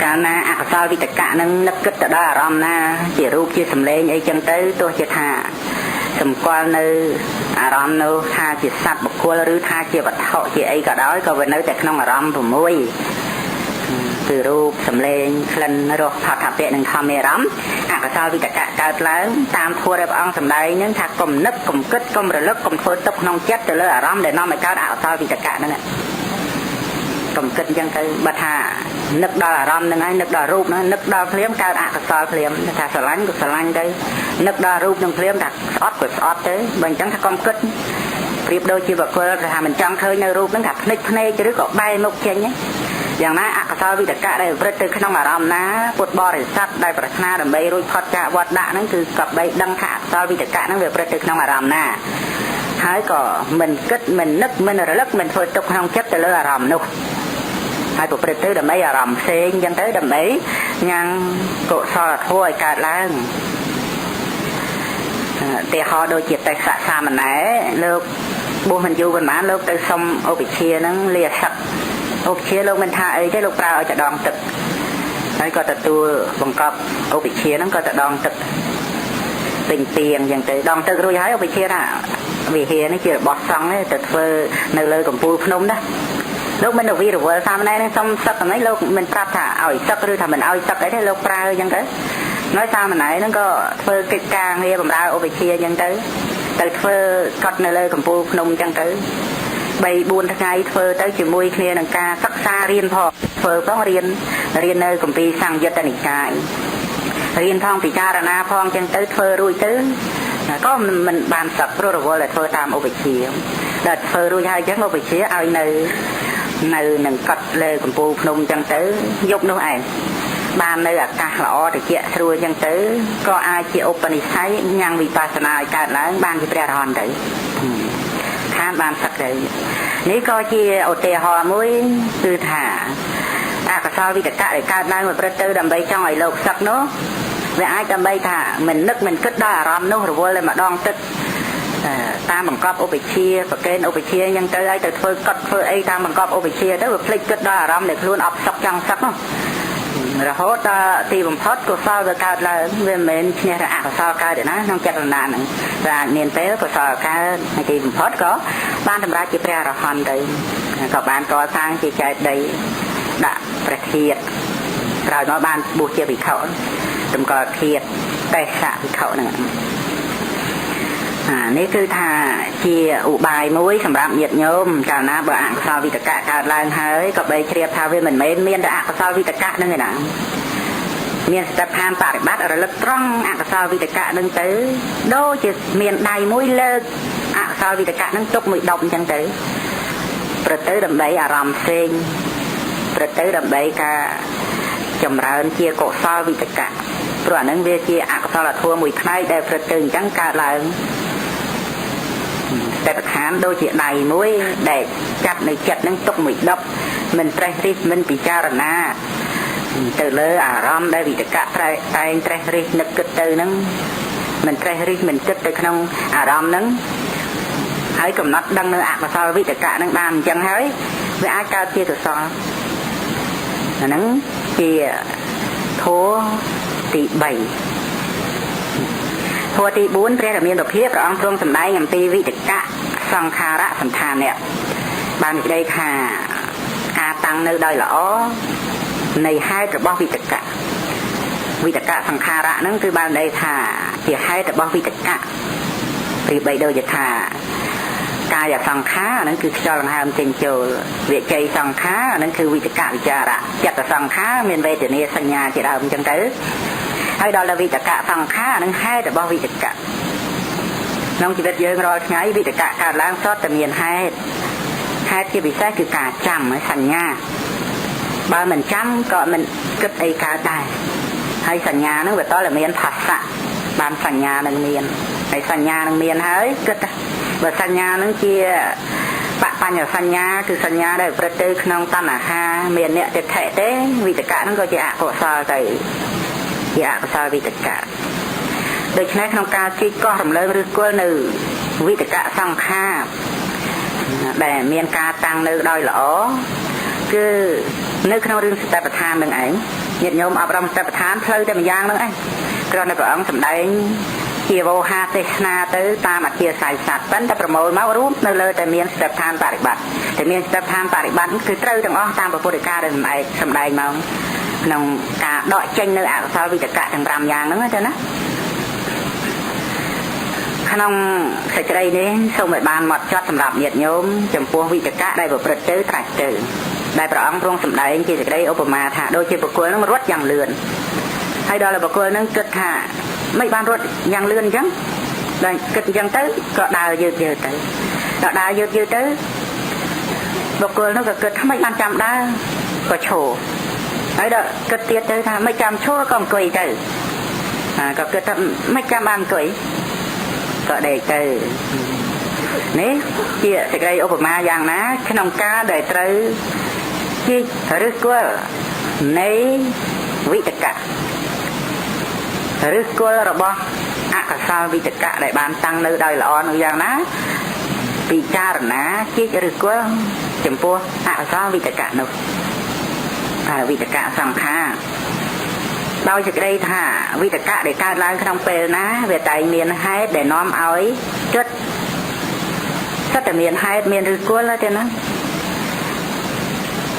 កាលណាអកុសលវិតកៈនឹងនឹកគិតទៅដល់អារម្មណ៍ណាជារូបជាសម្លេងអីចឹងទៅទោះជាថាសម្គាល់នៅអារម្មណ៍នោះថាជាសត្វបុគ្គលឬថាជាវត្ថុជាអីក៏ដោយក៏វានៅតែក្នុងអារម្មណ៍6គឺរូបសម្លេងក្លិនរសផាថពៈនិងធម្មអារម្មណ៍អកុសលវិតកៈកើតឡើងតាមធម៌ដែលព្រះអង្គសម្ដែងនឹងថាកុំនឹកកុំគិតកុំរលឹកកុំធ្វើទុកក្នុងចិត្តទៅលើអារម្មណ៍ដែលនាំឲ្យកើតអកុសលវិតកៈហ្នឹងកុំគិតអញ្ចឹងទៅបើថានឹកដល់អារម្មណ៍ហ្នឹងហើយនឹកដល់រូបហ្នឹងនឹកដល់ភ្លាមកើតអកុសលភ្លាមថាស្រឡាញ់ក៏ស្រឡាញ់ទៅនឹកដល់រូបហ្នឹងភ្លាមថាស្អប់ក៏ស្អប់ទៅបើអញ្ចឹងថាកុំគិតប្រៀបដូចជាបុគ្គលថាមិនចង់ឃើញនៅរូបហ្នឹងថាភ្នែកឬក៏បែរមុខចេញយ៉ាងណាអកុសលវិតកៈដែលប្រព្រឹត្តទៅក្នុងអារម្មណ៍ណាពុទ្ធបរិស័ទដែលប្រាថ្នាដើម្បីរួចផុតចាកវត្តដាក់ហ្នឹងគឺក៏បីដឹងថាអកុសលវិតកៈហ្នឹងវាប្រព្រឹត្តទៅក្នុងអារម្មណ៍ណាហើយក៏មិនគិតមិននឹកមិនរលឹកមិនធ្វើទុកក្នុងចិត្តទៅលើអារម្មណ៍នោះហើយប្រព្រឹត្តទៅដើម្បីអារម្មណ៍ផ្សេងអញ្ចឹងទៅដើម្បីញ៉ាំងកុសលធម៌ឲ្យកើតឡើងតែហោដូចជាតេសៈសាមណេរលោកបួសមិនយូរប៉ុន្មានលោកទៅសុំឧបជាហ្នឹងលាសឹកឧបជាលោកមិនថាអីទេលោកប្រើឲ្យតែដងទឹកហើយក៏ទទួលបង្កប់ឧបជាហ្នឹងក៏ទៅដងទឹកពេញទៀងអញ្ចឹងទៅដងទឹករួចហើយឧបជាថាវិហារនេះជារបស់សង្ឃទេទៅធ្វើនៅលើកំពូលភ្នំណាលោកមិនវិរវល់សាមណេរនឹងសុំសឹកហ្នឹងលោកមិនប្រាប់ថាឲ្យសឹកឬថាមិនឲ្យសឹកអីទេលោកប្រើអញ្ចឹងទៅហើយសាមណេរហ្នឹងក៏ធ្វើកិច្ចការងារបម្រើឧបជាអញ្ចឹងទៅធ្វើកត់នៅលើកំពូលភ្នំអញ្ចឹងទៅ3-4 ថ្ងៃធ្វើទៅជាមួយគ្នានឹងការសិក្សារៀនផងធ្វើផងរៀននៅគម្ពីរសង្យុត្តនិកាយរៀនផងពិចារណាផងអញ្ចឹងទៅធ្វើរួចទៅក៏មិនបានសឹកព្រោះរវល់តែធ្វើតាមឧបជាដល់ធ្វើរួចហើយអញ្ចឹងឧបជាឲ្យនៅនឹងកត់លើកំពូលភ្នំអញ្ចឹងទៅយប់នោះឯងបាននៅអាកាសល្អត្រជាក់ស្រួលអញ្ចឹងទៅក៏អាចជាឧបនិស្ស័យញ៉ាំងវិបស្សនាឲ្យកើតឡើងបានជាព្រះអរហន្តទៅខានបានសឹកទៅនេះក៏ជាឧទាហរណ៍មួយគឺថាអកុសលវិតកៈដែលកើតឡើងប្រព្រឹត្តទៅដើម្បីចង់ឲ្យលោកសឹកនោះវាអាចដើម្បីថាមិននឹកមិនគិតដល់អារម្មណ៍នោះរវល់តែម្ដងទឹកតាមបង្កប់ឧបជាប្រកេនឧបជាអញ្ចឹងទៅឲ្យទៅធ្វើកត់ធ្វើអីតាមបង្កប់ឧបជាទៅវាភ្លេចគិតដល់អារម្មណ៍ដែលខ្លួនអត់សឹកចង់សឹកនោះរហូតដល់ទីបំផុតកុសលវាកើតឡើងវាមិនមែនឈ្នះតែអកុសលកើតទេណាក្នុងចិត្តរណាហ្នឹងតែអាចមានពេលកុសលកើតហើយទីបំផុតក៏បានសម្រេចជាព្រះអរហន្តទៅក៏បានកសាងជាចេតិយដាក់ព្រះធាតុក្រោយមកបានបួសជាភិក្ខុតម្កល់ធាតុតេសៈភិក្ខុហ្នឹងនេះគឺថាជាឧបាយមួយសម្រាប់ញាតិញោមកាលណាបើអកុសលវិតកៈកើតឡើងហើយក៏បីជ្រាបថាវាមិនមែនមានតែអកុសលវិតកៈហ្នឹងឯណាមានស្ថានបរិបត្តិរលឹកត្រង់អកុសលវិតកៈហ្នឹងទៅដូចជាមានដៃមួយលើកអកុសលវិតកៈហ្នឹងទុកមួយដុំអញ្ចឹងទៅប្រទៅដើម្បីអារម្មណ៍ផ្សេងប្រទៅដើម្បីការចម្រើនជាកុសលវិតកៈព្រោះអាហ្នឹងវាជាអកុសលធម៌មួយផ្នែកដែលប្រទៅអញ្ចឹងកើតឡើងតែប្រខានដូចជាដៃមួយដែលចាប់នៅចិត្តនឹងទុកមួយដុំមិនត្រេះរិះមិនពិចារណាទៅលើអារម្មណ៍ដែលវិតកៈតែងត្រេះរិះនឹកគិតទៅហ្នឹងមិនត្រេះរិះមិនគិតទៅក្នុងអារម្មណ៍ហ្នឹងហើយកំណត់ដឹងនៅអកុសលវិតកៈហ្នឹងបានអញ្ចឹងហើយវាអាចកើតជាកុសលអាហ្នឹងជាធម៌ទី3ធម៌ទី4ព្រះរាមាភិបព្រះអង្គទ្រង់សម្ដែងអំពីវិតកៈសង្ខារៈសន្តានៈបាននិយាយថាការតាំងនៅដោយល្អនៃហេតុរបស់វិតកៈសង្ខារៈហ្នឹងគឺបានន័យថាជាហេតុរបស់វិតកៈប្រៀបបីដូចថាកាយសង្ខារហ្នឹងគឺខ្យល់ដង្ហើមចេញចូលវិជ័យសង្ខារហ្នឹងគឺវិតកៈវិចារៈចិត្តសង្ខារមានវេទនាសញ្ញាជាដើមអញ្ចឹងទៅហើយដល់វិតកៈសង្ខារនឹងហេតុរបស់វិតកៈក្នុងជីវិតយើងរាល់ថ្ងៃវិតកៈកើតឡើងសុទ្ធតែមានហេតុជាពិសេសគឺការចាំសញ្ញាបើមិនចាំក៏មិនគិតអីកើតដែរហើយសញ្ញានឹងវាតតែមានភាសៈបានសញ្ញានឹងមានហើយសញ្ញានឹងមានហើយគិតបើសញ្ញានឹងជាបញ្ញសញ្ញាគឺសញ្ញាដែលប្រព្រឹត្តទៅក្នុងតណ្ហាមានអ្នកទិដ្ឋិទេវិតកៈនឹងក៏ជាអកុសលទៅជាអកុសលវិតកៈដូច្នេះក្នុងការជីកកោះរំលើងឬគល់នៅវិតកៈសង្ខារដែលមានការតាំងនៅដោយល្អ គឺនៅក្នុងរឿងសតិប្បដ្ឋាននឹងឯងញាតិញោមអប់រំសតិប្បដ្ឋានផ្លូវតែម្យ៉ាងហ្នឹងឯងគ្រាន់តែព្រះអង្គសម្ដែងជាវោហារទេសនាទៅតាមអធិស្ឋានសត្វប៉ុន្តែប្រមូលមករួមនៅលើតែមានសតិប្បដ្ឋានបរិបត្តិតែមានសតិប្បដ្ឋានបរិបត្តិគឺត្រូវទាំងអស់តាមពុទ្ធកាលដែលសម្ដែងមកក្នុងការដកចេញនៅអកុសលវិតកៈទាំង5យ៉ាងហ្នឹងទៅណាក្នុងសេចក្តីនេះសូមឲ្យបានហ្មត់ចត់សម្រាប់ញាតិញោមចំពោះវិតកៈដែលប្រព្រឹត្តទៅត្រាច់ទៅដែលព្រះអង្គទ្រង់សម្ដែងជាសេចក្តីឧបមាថាដូចជាបុគ្គលនឹងរត់យ៉ាងលឿនហើយដល់បុគ្គលនឹងគិតថាមិនបានរត់យ៉ាងលឿនអញ្ចឹងដល់គិតអញ្ចឹងទៅក៏ដើរយឺតទៅដល់ដើរយឺតទៅបុគ្គលនោះក៏គិតថាមិនបានចាំដើរក៏ឈរហើយដល់គិតទៀតទៅថាមិនចាំឈរក៏អង្គុយទៅក៏គិតថាមិនចាំបានអង្គុយក៏ដេកទៅនេះជាសេចក្តីឧបមាយ៉ាងណាក្នុងការដែលត្រូវជាឫសគល់នៃវិតកៈឫសគល់របស់អកុសលវិតកៈដែលបានតាំងនៅដោយល្អនោះយ៉ាងណាពិចារណាជាឫសគល់ចំពោះអកុសលវិតកៈនោះវិតកៈសង្ខារដោយសេចក្តីថាវិតកៈដែលកើតឡើងក្នុងពេលណាវាតែមានហេតុដែលនាំឲ្យចិត្តសិតតែមានហេតុមានឫសគល់ទេណា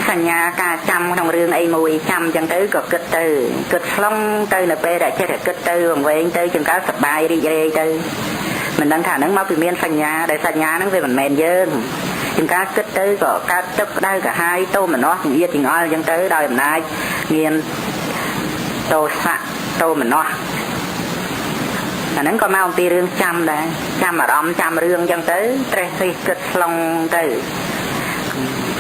សញ្ញាការចាំក្នុងរឿងអីមួយចាំអញ្ចឹងទៅក៏គិតទៅគិតឆ្លងទៅនៅពេលដែលចិត្តគិតទៅវង្វេងទៅចង្កល់សប្បាយរីករាយទៅមិនដឹងថាហ្នឹងមកពីមានសញ្ញាដែលសញ្ញាហ្នឹងវាមិនមែនយើងចង្កល់គិតទៅក៏កើតទឹកក្តៅកាហាយតោមនស្សចង្អៀតចង្អល់អញ្ចឹងទៅដោយអំណាចមានតោសៈតោមនស្សអាហ្នឹងក៏មកអំពីរឿងចាំដែរចាំអារម្មណ៍ចាំរឿងអញ្ចឹងទៅត្រេះរិះគិតឆ្លងទៅ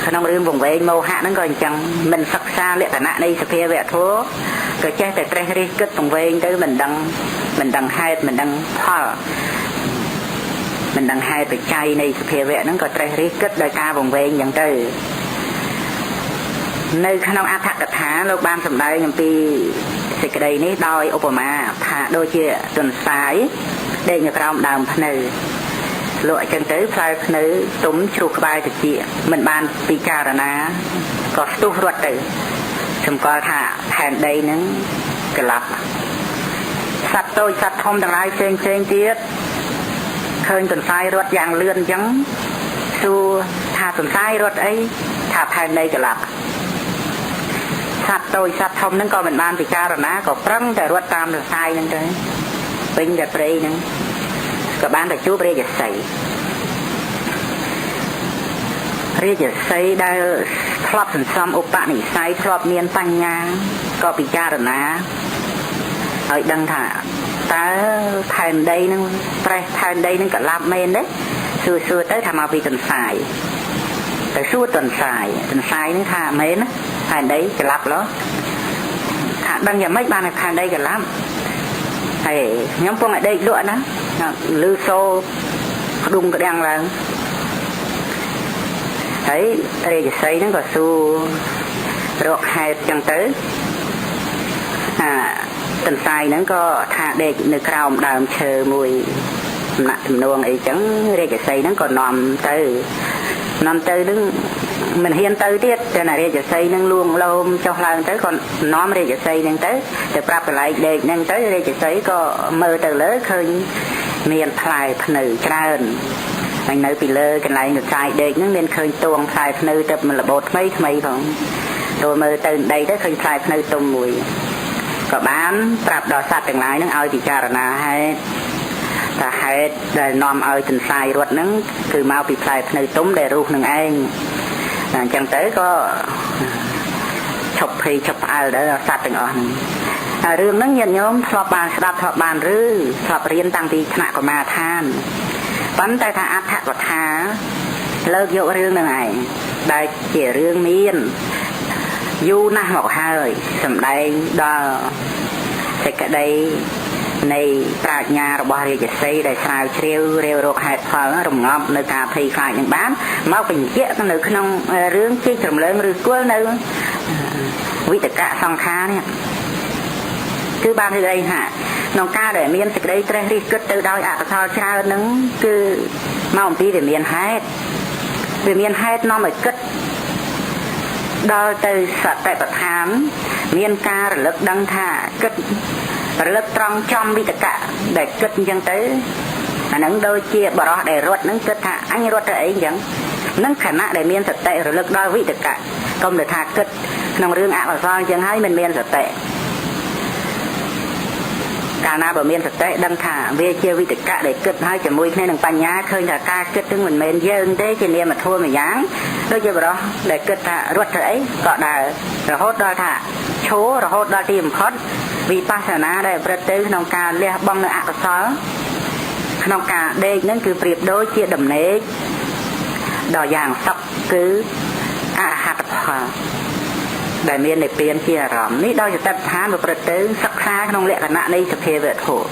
ក្នុងរឿងវង្វេងមោហៈហ្នឹងក៏អញ្ចឹងមិនសិក្សាលក្ខណៈនៃសភាវៈធម៌ក៏ចេះតែត្រេះរិះគិតវង្វេងទៅមិនដឹងហេតុមិនដឹងផលមិនដឹងហេតុបច្ច័យនៃសភាវៈហ្នឹងក៏ត្រេះរិះគិតដោយការវង្វេងអញ្ចឹងទៅនៅក្នុងអត្ថកថាលោកបានសម្ដែងអំពីសេចក្តីនេះដោយឧបមាថាដូចជាទន្សាយដេកនៅក្រោមដើមភ្នៅលក់អញ្ចឹងទៅផ្លែភ្នៅទុំជ្រុះក្បែរតិចមិនបានពិចារណាក៏ស្ទុះរត់ទៅសម្គាល់ថាផែនដីនឹងក្លាប់សត្វតូចសត្វធំទាំងឡាយផ្សេងទៀតឃើញទន្សាយរត់យ៉ាងលឿនអញ្ចឹងសួរថាទន្សាយរត់អីថាផែនដីក្លាប់សត្វតូចសត្វធំហ្នឹងក៏មិនបានពិចារណាក៏ប្រឹងតែរត់តាមទន្សាយហ្នឹងទៅពេញតែព្រៃហ្នឹងក៏បានតែជួបរាជសីដែលធ្លាប់សន្សំឧបនិស្ស័យធ្លាប់មានបញ្ញាក៏ពិចារណាហើយដឹងថាតើផែនដីហ្នឹងប្រេះផែនដីហ្នឹងក៏ឡាប់មែនទេសួរទៅថាមកពីទន្សាយទៅសួរទន្សាយហ្នឹងថាមែនណាផែនដីក្លាប់ឡោះថាដឹងយ៉ាងម៉េចបានឲ្យផែនដីក្លាប់ហើយខ្ញុំពងឲ្យដេកលក់ណាលឺសូក្ដុំក្ដាំងឡើងហើយរាជសីហ្នឹងក៏សួររកហេតុចឹងទៅទន្សាយហ្នឹងក៏ថាដេកនៅក្រោមដើមឈើមួយសំណាក់ទំនួងអីចឹងរាជសីហ្នឹងក៏នាំទៅនឹងមិនហ៊ានទៅទៀតតែរាជសីនឹងលួងលោមចុះឡើងទៅក៏នាំរាជសីនឹងទៅប្រាប់កន្លែងដេកនឹងទៅរាជសីក៏មើលទៅលើឃើញមានផ្លែភ្នៅច្រើនហើយនៅពីលើកន្លែងកាយដេកនឹងមានឃើញទួងផ្លែភ្នៅទៅមិនរបូតថ្មីផងចូលមើលទៅដីទៅឃើញផ្លែភ្នៅទុំមួយក៏បានប្រាប់ដល់សត្វទាំងឡាយនឹងឲ្យពិចារណាហើយតែហេតុដែលនាំឲ្យទន្សាយរត់ហ្នឹងគឺមកពីផ្លែភ្នៅទុំដែលរុះនឹងឯងអញ្ចឹងទៅក៏ឈប់ភ័យឈប់ផ្អើលដល់សត្វទាំងអស់ហ្នឹងហើយរឿងហ្នឹងញាតិញោមធ្លាប់បានស្ដាប់ធ្លាប់បានឬធ្លាប់រៀនតាំងពីថ្នាក់កុមារឋានប៉ុន្តែថាអត្ថកថាលើកយករឿងហ្នឹងឯងដែលជារឿងមានយូរណាស់មកហើយសម្ដែងដល់សេចក្តីនៃប្រាជ្ញារបស់រាជសីដែលស្រាវជ្រាវរាវរកហេតុផលរងាប់នៅការភ័យខ្លាចនឹងបានមកបញ្ជាក់នៅក្នុងរឿងជិះរំលើងឬគល់នៅវិតកៈសង្ខារនេះគឺបាននិយាយថាក្នុងការដែលមានសេចក្តីត្រេះរិះគិតទៅដោយអកុសលច្រើនហ្នឹងគឺមកអំពីវាមានហេតុនាំឲ្យគិត ដល់ទៅសតិប្បដ្ឋានមានការរលឹកដឹងថាគិតរលឹកត្រង់ចំវិតកៈដែលគិតអញ្ចឹងទៅអានឹងដូចជាបរោះដែលរត់នឹងគិតថាអញរត់ទៅអីអញ្ចឹងនឹងខណៈដែលមានសតិរលឹកដល់វិតកៈកុំទៅថាគិតក្នុងរឿងអកុសលអញ្ចឹងហើយមិនមានសតិកាលណាបើមានសតិដឹងថាវាជាវិតកៈដែលគិតហើយជាមួយគ្នានឹងបញ្ញាឃើញថាការគិតនឹងមិនមែនយើងទេជានាមធម៌មួយយ៉ាងដូចជាបរោះដែលគិតថារត់ទៅអីក៏ដើររហូតដល់ថាឈររហូតដល់ទីបំផុតវិបស្សនាដែលប្រព្រឹត្តទៅក្នុងការលះបង់នៅអកុសលក្នុងការដេកហ្នឹងគឺប្រៀបដូចជាដំណេកដល់យ៉ាងសុខគឺអរហត្តផលដែលមាននិព្វានជាអារម្មណ៍នេះដោយសតិប្បដ្ឋានប្រព្រឹត្តទៅសិក្សាក្នុងលក្ខណៈនៃសភាវៈធម៌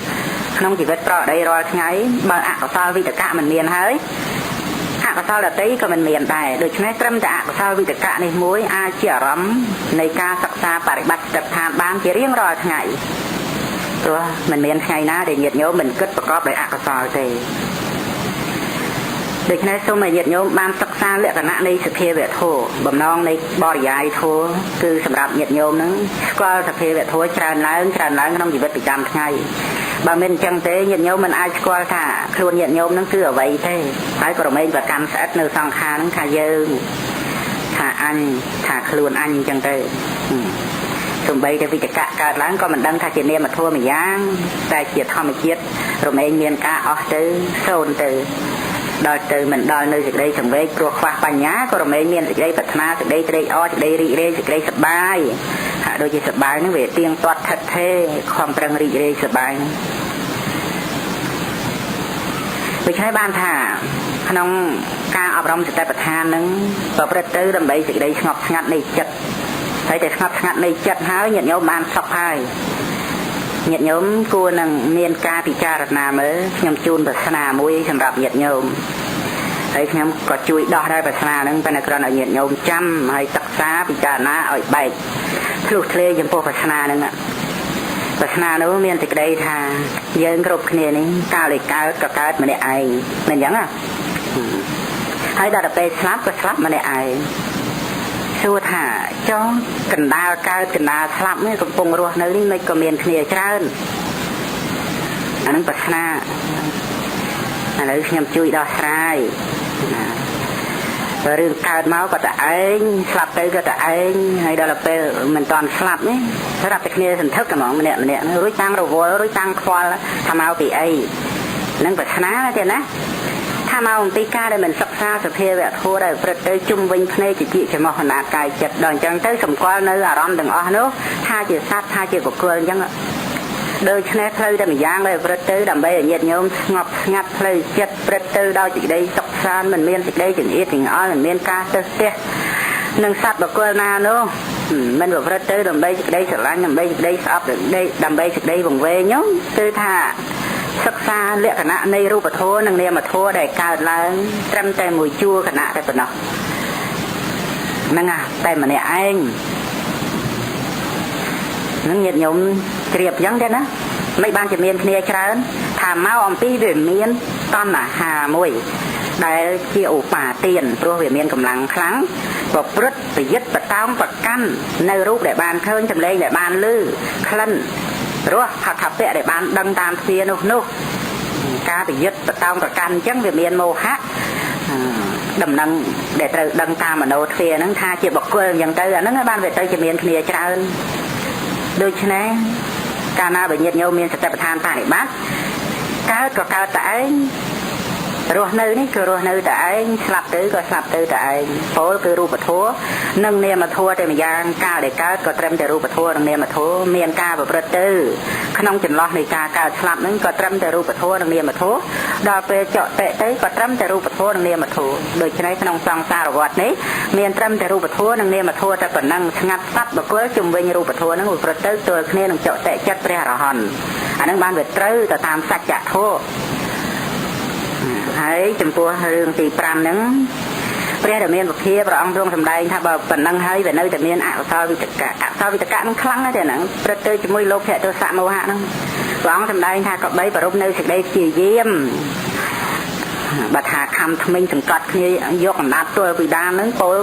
ក្នុងជីវិតប្រដីរាល់ថ្ងៃបើអកុសលវិតកៈមិនមានហើយអកុសលដតីក៏មិនមានដែរដូច្នេះត្រឹមតែអកុសលវិតកៈនេះមួយអាចជាអារម្មណ៍នៃការសិក្សាបរិបត្តិសតិប្បដ្ឋានបានជារៀងរាល់ថ្ងៃព្រោះមិនមានថ្ងៃណាដែលញាតិញោមមិនគិតប្រកបដោយអកុសលទេដូច្នេះសូមឲ្យញាតិញោមបានសិក្សាលក្ខណៈនៃសភាវៈធម៌បំណងនៃបរិយាយធម៌គឺសម្រាប់ញាតិញោមនឹងស្គាល់សភាវៈធម៌ច្រើនឡើងក្នុងជីវិតប្រចាំថ្ងៃបើមិនអញ្ចឹងទេញាតិញោមមិនអាចស្គាល់ថាខ្លួនញាតិញោមនឹងគឺអ្វីទេហើយក៏រមែងប្រកម្មស្អិតនៅសង្ខារនឹងថាយើងថាអញថាខ្លួនអញអញ្ចឹងទៅសំបីតែវិតកៈកើតឡើងក៏មិនដឹងថាជានាមធម៌មួយយ៉ាងតែជាធម្មជាតិរមែងមានការអស់ទៅសូន្យទៅដល់ទៅមិនដល់នៅសេចក្តីសង្វេគព្រោះខ្វះបញ្ញាក៏រមែងមានសេចក្តីប្រាថ្នាសេចក្តីត្រេកអរសេចក្តីរីករាយសេចក្តីសប្បាយហាក់ដូចជាសប្បាយនឹងវាទៀងទាត់ថិតថេរខំប្រឹងរីករាយសប្បាយដូច្នេះបានថាក្នុងការអប់រំសតិប្បដ្ឋាននឹងប្រព្រឹត្តទៅដើម្បីសេចក្តីស្ងប់ស្ងាត់នៃចិត្តហើយតែស្ងប់ស្ងាត់នៃចិត្តហើយញាតិញោមបានសុខហើយញាតិញោមគួរនឹងមានការពិចារណាមើលខ្ញុំជូនប្រស្នាមួយសម្រាប់ញាតិញោមហើយខ្ញុំក៏ជួយដោះដែរប្រស្នាហ្នឹងប៉ុន្តែគ្រាន់តែញាតិញោមចាំហើយសិក្សាពិចារណាឲ្យបែកធ្លុះធ្លេចំពោះប្រស្នាហ្នឹងប្រស្នានោះមានសេចក្តីថាយើងគ្រប់គ្នានេះកាលដែលកើតក៏កើតម្នាក់ឯងមិនអញ្ចឹងណាហើយដល់ពេលស្លាប់ក៏ស្លាប់ម្នាក់ឯងសួរថាចុះកណ្ដាលកើតកណ្ដាលស្លាប់នេះកំពុងរស់នៅនេះមិនក៏មានគ្នាច្រើនអានឹងប្រស្នាឥឡូវខ្ញុំជួយដោះស្រាយរឿងកើតមកក៏តែឯងស្លាប់ទៅក៏តែឯងហើយដល់ពេលមិនតាន់ស្លាប់នេះស្រាប់តែគ្នាសន្ធឹកហ្មងម្នាក់រួចតាំងរវល់រួចតាំងខ្វល់ថាមកពីអីនឹងប្រស្នាទេណាថាមកអំពីការដែលមិនសិក្សាសភាវៈធម៌ដែលប្រព្រឹត្តទៅជុំវិញភ្នែកជាចំហណាកាយចិត្តដល់អញ្ចឹងទៅសម្គាល់នៅអារម្មណ៍ទាំងអស់នោះថាជាសត្វថាជាបុគ្គលអញ្ចឹងដូច្នេះផ្លូវតែម្យ៉ាងដែលប្រព្រឹត្តទៅដើម្បីឲ្យញាតិញោមស្ងប់ស្ងាត់ផ្លូវចិត្តប្រព្រឹត្តទៅដោយសេចក្តីសុខសាន្តមិនមានសេចក្តីចង្អៀតចង្អល់មិនមានការទើសទះនឹងសត្វបុគ្គលណានោះមិនប្រព្រឹត្តទៅដើម្បីសេចក្តីស្រឡាញ់ដើម្បីសេចក្តីស្អប់ដើម្បីសេចក្តីវង្វេងនោះគឺថាសិក្សាលក្ខណៈនៃរូបធម៌និងនាមធម៌ដែលកើតឡើងត្រឹមតែមួយជួរគណៈតែប៉ុណ្ណោះហ្នឹងតែម្នាក់ឯងនឹងញាតិញោមជ្រាបអញ្ចឹងទេណាមិនបានជាមានគ្នាច្រើនថាមកអំពីវាមានតណ្ហាមួយដែលជាឧបាទានព្រោះវាមានកម្លាំងខ្លាំងប្រព្រឹត្តប្រយុទ្ធបតោងប្រកាន់នៅរូបដែលបានឃើញចម្លែងដែលបានឮក្លិនរសហត្ថពៈដែលបានដឹងតាមទ្វានោះការប្រយុទ្ធបតោងប្រកាន់អញ្ចឹងវាមានមោហៈដំណឹងដែលត្រូវដឹងតាមមโนទ្វាហ្នឹងថាជាបុគ្គលអញ្ចឹងទៅអាហ្នឹងបានវាទៅជាមានគ្នាច្រើនដូច្នេះកាលណាបើញាតិញោមមានសតិប្បដ្ឋានបរិបត្តិកើតក៏កើតតែឯងរស់នៅនេះគឺរស់នៅតែឯងស្លាប់ទៅក៏ស្លាប់ទៅតែឯងពលគឺរូបធម៌និងនាមធម៌តែម្យ៉ាងកាលដែលកើតក៏ត្រឹមតែរូបធម៌និងនាមធម៌មានការប្រព្រឹត្តទៅក្នុងចន្លោះនៃការកើតស្លាប់ហ្នឹងក៏ត្រឹមតែរូបធម៌និងនាមធម៌ដល់ពេលចកតិទៅក៏ត្រឹមតែរូបធម៌និងនាមធម៌ដូច្នេះក្នុងសង្សារវដ្តនេះមានត្រឹមតែរូបធម៌និងនាមធម៌តែប៉ុណ្ណឹងស្ងាត់ស្ដាប់បុគ្គលជំវិញរូបធម៌ហ្នឹងប្រព្រឹត្តទៅទល់គ្នានឹងចកតិចិត្តព្រះអរហន្តអាហ្នឹងបានវាត្រូវទៅតាមសច្ចធម៌ហើយចំពោះរឿងទី5ហ្នឹងព្រះដែលមានវិភាព្រះអង្គទ្រង់សម្ដែងថាបើប៉ុណ្ណឹងហើយវានៅតែមានអកុសលវិតកៈហ្នឹងខ្លាំងណាស់ទេហ្នឹងព្រឹត្តទៅជាមួយលោភៈទោសៈមោហៈហ្នឹងព្រះអង្គសម្ដែងថាក៏បីប្ររពនៅសេចក្តីព្យាយាមបើថាខំថ្មិញសង្កត់គ្នាយកអំណាចទល់ពីដានហ្នឹងពល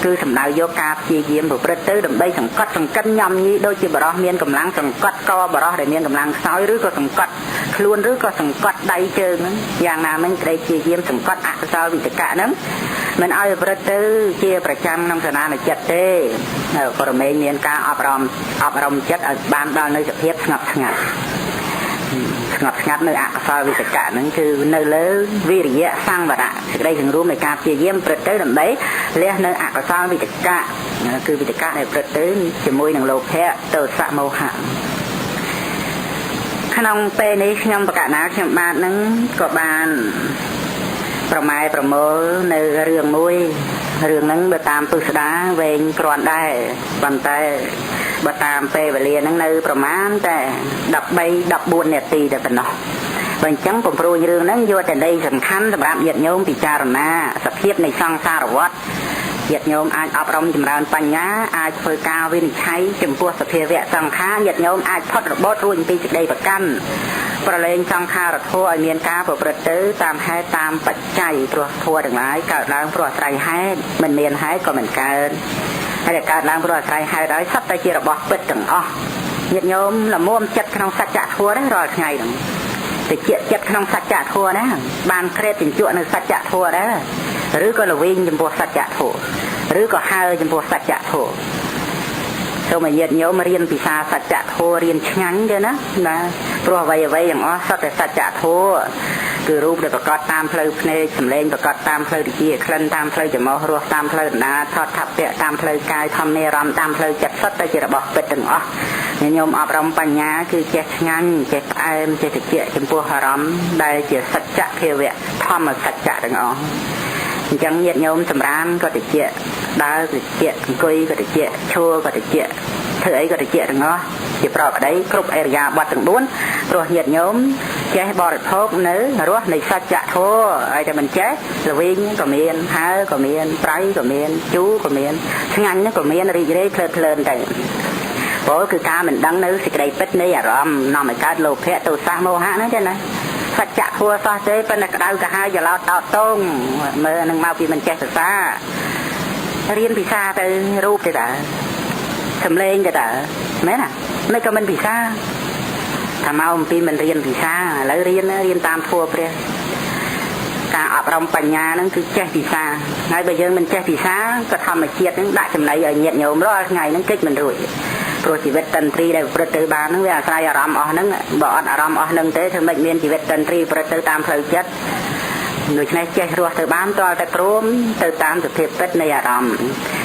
គឺសំដៅយកការព្យាយាមប្រព្រឹត្តទៅដើម្បីសង្កត់សង្កិនញ៉ាំញីដូចជាបរោះមានកម្លាំងសង្កត់កបរោះដែលមានកម្លាំងខ្សោយឬក៏សង្កត់ខ្លួនឬក៏សង្កត់ដៃជើងហ្នឹងយ៉ាងណាមិញក្តីព្យាយាមសង្កត់អកុសលវិតកៈហ្នឹងមិនឲ្យប្រព្រឹត្តទៅជាប្រចាំក្នុងសនានុចិត្តទេក៏រមែងមានការអប់រំចិត្តឲ្យបានដល់នៅសភាពស្ងប់ស្ងាត់នៅអកុសលវិតកៈហ្នឹងគឺនៅលើវិរិយៈសង្វរៈសេចក្តីសង្រួមនៃការព្យាយាមប្រព្រឹត្តទៅដើម្បីលះនៅអកុសលវិតកៈគឺវិតកៈដែលប្រព្រឹត្តទៅជាមួយនឹងលោភៈទោសៈមោហៈក្នុងពេលនេះខ្ញុំបកណាខ្ញុំបាទនឹងក៏បានប្រម៉ែប្រមូលនៅរឿងមួយរឿងហ្នឹងបើតាមទស្សនាវែងគ្រាន់ដែរប៉ុន្តែបើតាមពេលវេលាហ្នឹងនៅប្រមាណតែ13-14នាទីតែប៉ុណ្ណោះបើអញ្ចឹងកំព្រួយរឿងហ្នឹងយកតែដីសំខាន់សម្រាប់ញាតិញោមពិចារណាសភាពនៃសង្សារវដ្តញាតិញោមអាចអប់រំចម្រើនបញ្ញាអាចធ្វើការវិនិច្ឆ័យចំពោះសភាវៈសង្ខារញាតិញោមអាចផុតរបត់រួចពីសេចក្តីប្រកាន់ប្រឡែងសង្ខារធម៌ឲ្យមានការប្រព្រឹត្តទៅតាមហេតុតាមបច្ច័យព្រោះធម៌ទាំងឡាយកើតឡើងព្រោះអាស្រ័យហេតុមិនមានហេតុក៏មិនកើតហើយតែកើតឡើងព្រោះអាស្រ័យហេតុហើយសុទ្ធតែជារបស់ពិតទាំងអស់ញាតិញោមល្មមចិត្តក្នុងសច្ចធម៌នេះរាល់ថ្ងៃហ្នឹងតិចចិត្តក្នុងសច្ចធម៌ណាបានក្រេបជញ្ជក់នៅសច្ចធម៌ដែរឬក៏ល្វីងចំពោះសច្ចធម៌ឬក៏ហើចំពោះសច្ចធម៌សូមឲ្យញាតិញោមរៀនភាសាសច្ចធម៌រៀនឆ្ងាញ់ទេណាព្រោះអ្វីទាំងអស់សុទ្ធតែសច្ចធម៌គឺរូបដែលប្រកបតាមផ្លូវភ្នែកសម្លេងប្រកបតាមផ្លូវវិជ្ជាក្លិនតាមផ្លូវច្រមុះរសតាមផ្លូវដណ្ដាថតថាប់ពាក់តាមផ្លូវកាយធម្មនារម្មណ៍តាមផ្លូវចិត្តសុទ្ធតែជារបស់ពិតទាំងអស់ញាតិញោមអប់រំបញ្ញាគឺចេះឆ្ងាញ់ចេះផ្អែមចេះតិចចំពោះអារម្មណ៍ដែលជាសច្ចភាវៈធម្មសច្ចៈទាំងអស់អញ្ចឹងញាតិញោមសម្រានក៏តិចដើរតិចអង្គុយក៏តិចឈរក៏តិចធ្វើអីក៏តិចទាំងអស់ជាប្រកបដីគ្រប់អរិយាបថទាំង4ព្រោះញាតិញោមចេះបរិភោគនៅរសនៃសច្ចធម៌ហើយតែមិនចេះល្វីងក៏មានហើក៏មានប្រៃក៏មានជូរក៏មានឆ្ងាញ់ក៏មានរីករាយភ្លើនទៅព្រោះគឺការមិនដឹងនៅសេចក្តីពិតនៃអារម្មណ៍នាំឲ្យកើតលោភៈទោសៈមោហៈហ្នឹងទេណាសច្ចធម៌សោះទេប៉ុន្តែក្តៅកាហាយច្រឡោតតោតងមើលនឹងមកពីមិនចេះភាសារៀនភាសាទៅរូបទៅតើសំឡេងទៅតើមែនណាមិនក៏មិនភាសាថាមកអំពីមិនរៀនភាសាឥឡូវរៀនតាមធម៌ព្រះការអប់រំបញ្ញាហ្នឹងគឺចេះភាសាហើយបើយើងមិនចេះភាសាក៏ធម្មជាតិហ្នឹងដាក់ចំណៃឲ្យញាតិញោមរាល់ថ្ងៃហ្នឹងគេចមិនរួចព្រោះជីវិតតន្ត្រីដែលប្រព្រឹត្តទៅបានហ្នឹងវាអាស្រ័យអារម្មណ៍អស់ហ្នឹងបើអត់អារម្មណ៍អស់ហ្នឹងទេធ្វើម៉េចមានជីវិតតន្ត្រីប្រព្រឹត្តទៅតាមផ្លូវចិត្តដូច្នេះចេះរស់ទៅបានតើតែព្រមទៅតាមសភាពពិតនៃអារម្មណ៍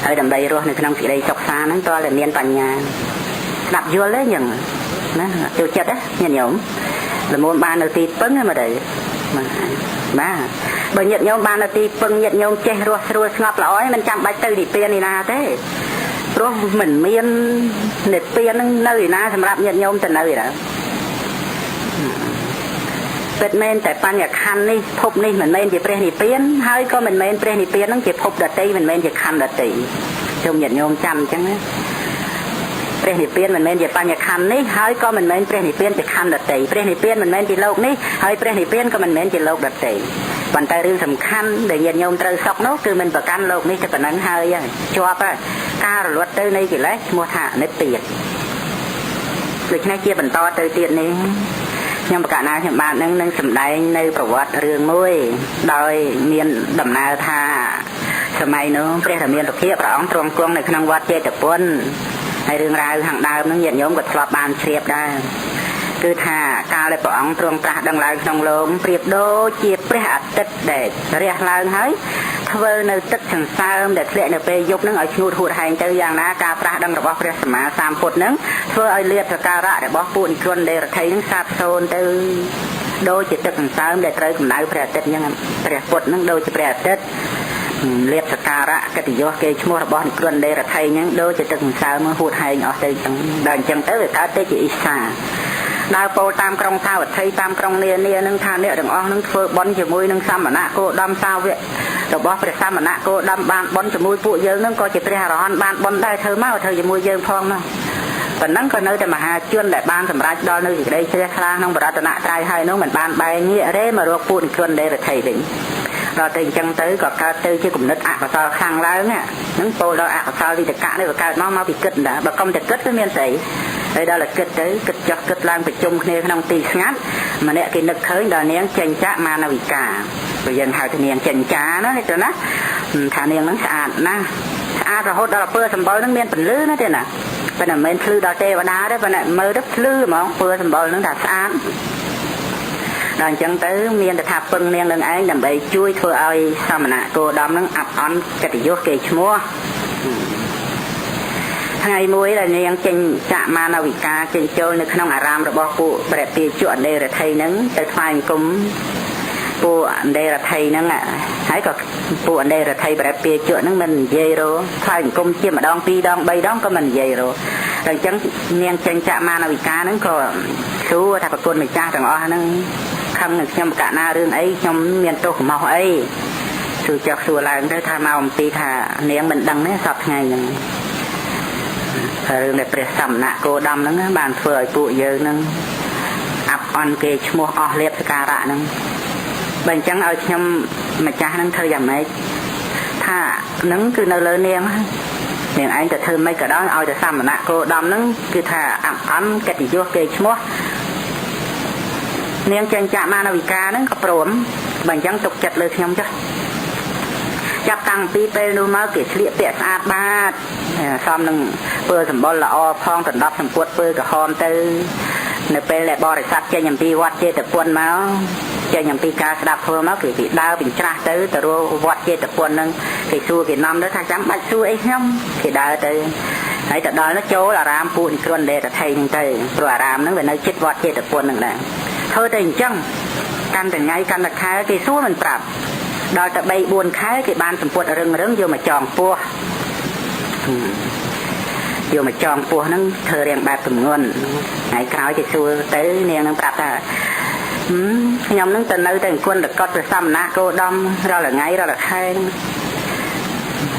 ហើយដើម្បីរស់នៅក្នុងសេចក្តីសុខសាន្តហ្នឹងតើតែមានបញ្ញាស្ដាប់យល់ទេយ៉ាងណាចូលចិត្តណាញាតិញោមល្មមបាននៅទីពឹងហ្នឹងមើលទៅបាទបើញាតិញោមបាននៅទីពឹងញាតិញោមចេះរស់ស្រួលស្ងប់ល្អហើយមិនចាំបាច់ទៅនិព្វាននេះណាទេព្រោះមិនមាននិព្វានហ្នឹងនៅឯណាសម្រាប់ញាតិញោមទៅនៅទេពិតមែនតែបញ្ញខណ្ឌនេះភពនេះមិនមែនជាព្រះនិព្វានហើយក៏មិនមែនព្រះនិព្វានហ្នឹងជាភពដតីមិនមែនជាខណ្ឌដតីជុំញាតិញោមចាំអញ្ចឹងណាព្រះនិព្វានមិនមែនជាបញ្ញខណ្ឌនេះហើយក៏មិនមែនព្រះនិព្វានជាខណ្ឌដតីព្រះនិព្វានមិនមែនជាលោកនេះហើយព្រះនិព្វានក៏មិនមែនជាលោកដតីប៉ុន្តែរឿងសំខាន់ដែលញាតិញោមត្រូវសក់នោះគឺមិនប្រកាន់លោកនេះតែប៉ុណ្ណឹងហើយជាប់ការរលត់ទៅនៃកិលេសឈ្មោះថានិព្វានដូច្នេះជាបន្តទៅទៀតនេះខ្ញុំប្រកាសណាខ្ញុំបាននឹងសម្ដែងនៅប្រវត្តិរឿងមួយដោយមានដំណើរថាសម័យនោះព្រះរាមាសុភាព្រះអង្គទ្រង់គង់នៅក្នុងវត្តចេតពុនហើយរឿងរ៉ាវខាងដើមនឹងញាតិញោមក៏ធ្លាប់បានជ្រាបដែរគឺថាកាលដែលព្រះអង្គទ្រង់ត្រាស់ដឹងឡើងក្នុងលោកប្រៀបដូចជាព្រះអាទិត្យដែលរះឡើងហើយធ្វើនៅទឹកសន្សើមដែលធ្លាក់នៅពេលយប់នឹងឲ្យឈ្ងួតហួតហែងទៅយ៉ាងណាការត្រាស់ដឹងរបស់ព្រះសម្មាសម្ពុទ្ធនឹងធ្វើឲ្យលាភសក្ការៈរបស់ពួកនិជនដែលរថីនឹងសាបសូន្យទៅដូចជាទឹកសន្សើមដែលត្រូវកម្ដៅព្រះអាទិត្យអញ្ចឹងព្រះពុទ្ធនឹងដូចជាព្រះអាទិត្យលាភសក្ការៈកិត្តិយសគេឈ្មោះរបស់និជនដែលរថីហ្នឹងដូចជាទឹកសន្សើមហួតហែងអស់ទៅអញ្ចឹងដល់អញ្ចឹងទៅវាកើតទៅជាអ៊ីសាដើរពោលតាមក្រុងសាវត្ថីតាមក្រុងនានានឹងថាអ្នកទាំងអស់នឹងធ្វើបុណ្យជាមួយនឹងសមណៈគោដមសាវករបស់ព្រះសមណៈគោដមបានបុណ្យជាមួយពួកយើងនឹងក៏ជាព្រះអរហន្តបានបុណ្យដែរធ្វើមកធ្វើជាមួយយើងផងនោះប៉ុណ្ណឹងក៏នៅតែមហាជនដែលបានសម្រេចដល់នៅសេចក្តីជ្រះថ្លាក្នុងបរតនត្រ័យហើយនោះមិនបានបែកងាករេមករកពួកនិជនដែលរថីវិញ ដល់ទៅអញ្ចឹងទៅក៏កើតទៅជាគំនិតអកុសលខ្លាំងឡើងហ្នឹងពោលដល់អកុសលវិតកៈនេះក៏កើតមកពីគិតដែរបើកុំតែគិតគឺមានស្អីហើយដល់តែគិតទៅគិតចោះគិតឡើងប្រជុំគ្នាក្នុងទីស្ងាត់ម្នាក់គេនឹកឃើញដល់នាងចេញចាក់មានវិកាព្រោះយើងហៅថានាងចេញចាណានេះទៅណាថានាងហ្នឹងស្អាតណាស់ស្អាតរហូតដល់ពើសម្បុរហ្នឹងមានពន្លឺណាទេណាប៉ុន្តែមិនមែនភ្លឺដល់ទេវតាទេប៉ុន្តែមើលទៅភ្លឺហ្មងពើសម្បុរហ្នឹងថាស្អាតដល់អញ្ចឹងទៅមានតែថាពឹងនាងនឹងឯងដើម្បីជួយធ្វើឲ្យសមណៈគោដំហ្នឹងអាប់អន់កិត្តិយសគេឈ្មោះថ្ងៃមួយដែលនាងចេញចាក់មានវិកាចេញចូលនៅក្នុងអារាមរបស់ពួកព្រះពាជុអនេរថីហ្នឹងទៅថ្វាយអង្គមពួកអនេរថីហ្នឹងហើយក៏ពួកអនេរថីព្រះពាជុហ្នឹងមិននិយាយរថ្វាយអង្គមជាម្ដងពីរដង3ដងក៏មិននិយាយរតែអញ្ចឹងនាងចេញចាក់មានវិកាហ្នឹងក៏សួរថាប្រគុណម្ចាស់ទាំងអស់ហ្នឹងខឹងនឹងខ្ញុំកណារឿងអីខ្ញុំមានទោសកំហុសអីសួរចុះសួរឡើងទៅថាមកអំពីថានាងមិនដឹងទេសប្តាហ៍ថ្ងៃហ្នឹងរឿងដែលព្រះសមណៈគោដំហ្នឹងបានធ្វើឲ្យពួកយើងហ្នឹងអាប់អន់គេឈ្មោះអស់លៀបសការៈហ្នឹងបើអញ្ចឹងឲ្យខ្ញុំម្ចាស់ហ្នឹងធ្វើយ៉ាងម៉េចថាហ្នឹងគឺនៅលើនាងឯងទៅធ្វើមិនក៏ដោយឲ្យតែសមណៈគោដំហ្នឹងគឺថាអាប់អន់កិត្តិយសគេឈ្មោះនាងចេញចាក់មានវិកាហ្នឹងក៏ព្រមបើអញ្ចឹងទុកចិត្តលើខ្ញុំចុះចាប់តាំងពីពេលនោះមកគេឆ្លៀកពាក់ស្អាតបាតសមនឹងពើសម្បុរល្អផងដណ្ដប់សម្ពុតពើក្រហមទៅនៅពេលដែលបរិស័ទចេញអំពីវត្តចេតពុនមកចេញអំពីការស្ដាប់ធម៌មកគេដើរពីច្រាស់ទៅរកវត្តចេតពុនហ្នឹងគេសួរគេនាំទៅថាចាំបាច់សួរអីខ្ញុំគេដើរទៅហើយទៅដល់នោះចូលអារាមពួកនិក្រនលេតថៃហ្នឹងទៅព្រោះអារាមហ្នឹងវានៅជិតវត្តចេតពុនហ្នឹងដែរធ្វើទៅអញ្ចឹងកាន់តែថ្ងៃកាន់តែខែគេសួរមិនប្រាប់ដល់តែ3 4ខែគេបានសម្ពុតរឹងយកមកចងពោះយកមកចងពោះហ្នឹងធ្វើរៀងបែបទម្ងន់ហើយក្រោយគេសួរទៅនាងនឹងប្រាប់ថាខ្ញុំនឹងទៅនៅតែអង្គរកត់ព្រះសមណៈគោដំរាល់ថ្ងៃរាល់ខែ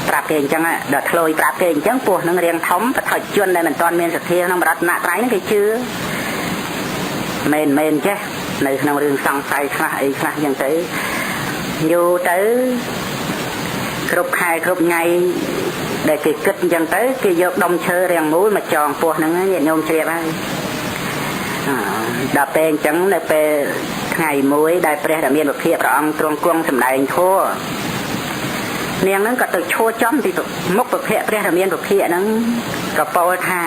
ប្រាប់គេអញ្ចឹងដល់ធ្លុយប្រាប់គេអញ្ចឹងពោះនឹងរៀងធំបឋិជនដែលមិនទាន់មានសទ្ធាក្នុងរតនត្រ័យហ្នឹងគេជឿមែនចេះនៅក្នុងរឿងសង្ស័យខ្លះអីខ្លះអញ្ចឹងទៅយូរទៅគ្រប់ខែគ្រប់ថ្ងៃដែលគេគិតអញ្ចឹងទៅគេយកដុំឈើរាងមូលមកចងពោះហ្នឹងញាតិញោមជ្រាបហើយដល់ពេលអញ្ចឹងនៅពេលថ្ងៃមួយដែលព្រះរាមាវិភាកព្រះអង្គទ្រង់គង់សម្ដែងធម៌នាងហ្នឹងក៏ទៅឈរចំពីមុខព្រះព្រះរាមាវិភាកហ្នឹងក៏ពោលថា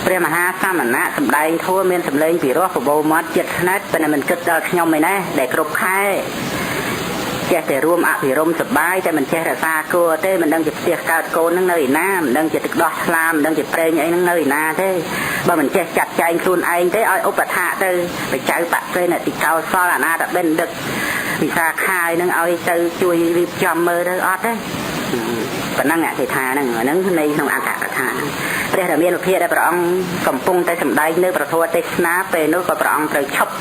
ព្រះមហាសមណៈសម្ដែងធម៌មានសម្លេងពីរោះបបោមាត់ចិត្តស្និទ្ធប៉ុន្តែមិនគិតដល់ខ្ញុំឯណាដែលគ្រប់ខែចេះតែរួមអភិរមសបាយតែមិនចេះរក្សាគួរទេមិនដឹងជាផ្ទះកើតកូននឹងនៅឯណាមិនដឹងជាទឹកដោះស្លាមមិនដឹងជាប្រេងអីនឹងនៅឯណាទេបើមិនចេះចាត់ចែងខ្លួនឯងទេឲ្យឧបថាទៅបច្ចៅបក្សេនតិកោសលអនាតបិណ្ឌិតវិសាខាយនឹងឲ្យទៅជួយរៀបចំមើលទៅអត់ទេប៉ុណ្ណឹងគេថាហ្នឹងនៅក្នុងអត្ថកថាព្រះរាមាវិភាកដែលព្រះអង្គកំពុងតែសម្ដែងនៅប្រធមទេសនាពេលនោះក៏ព្រះអង្គត្រូវឈប់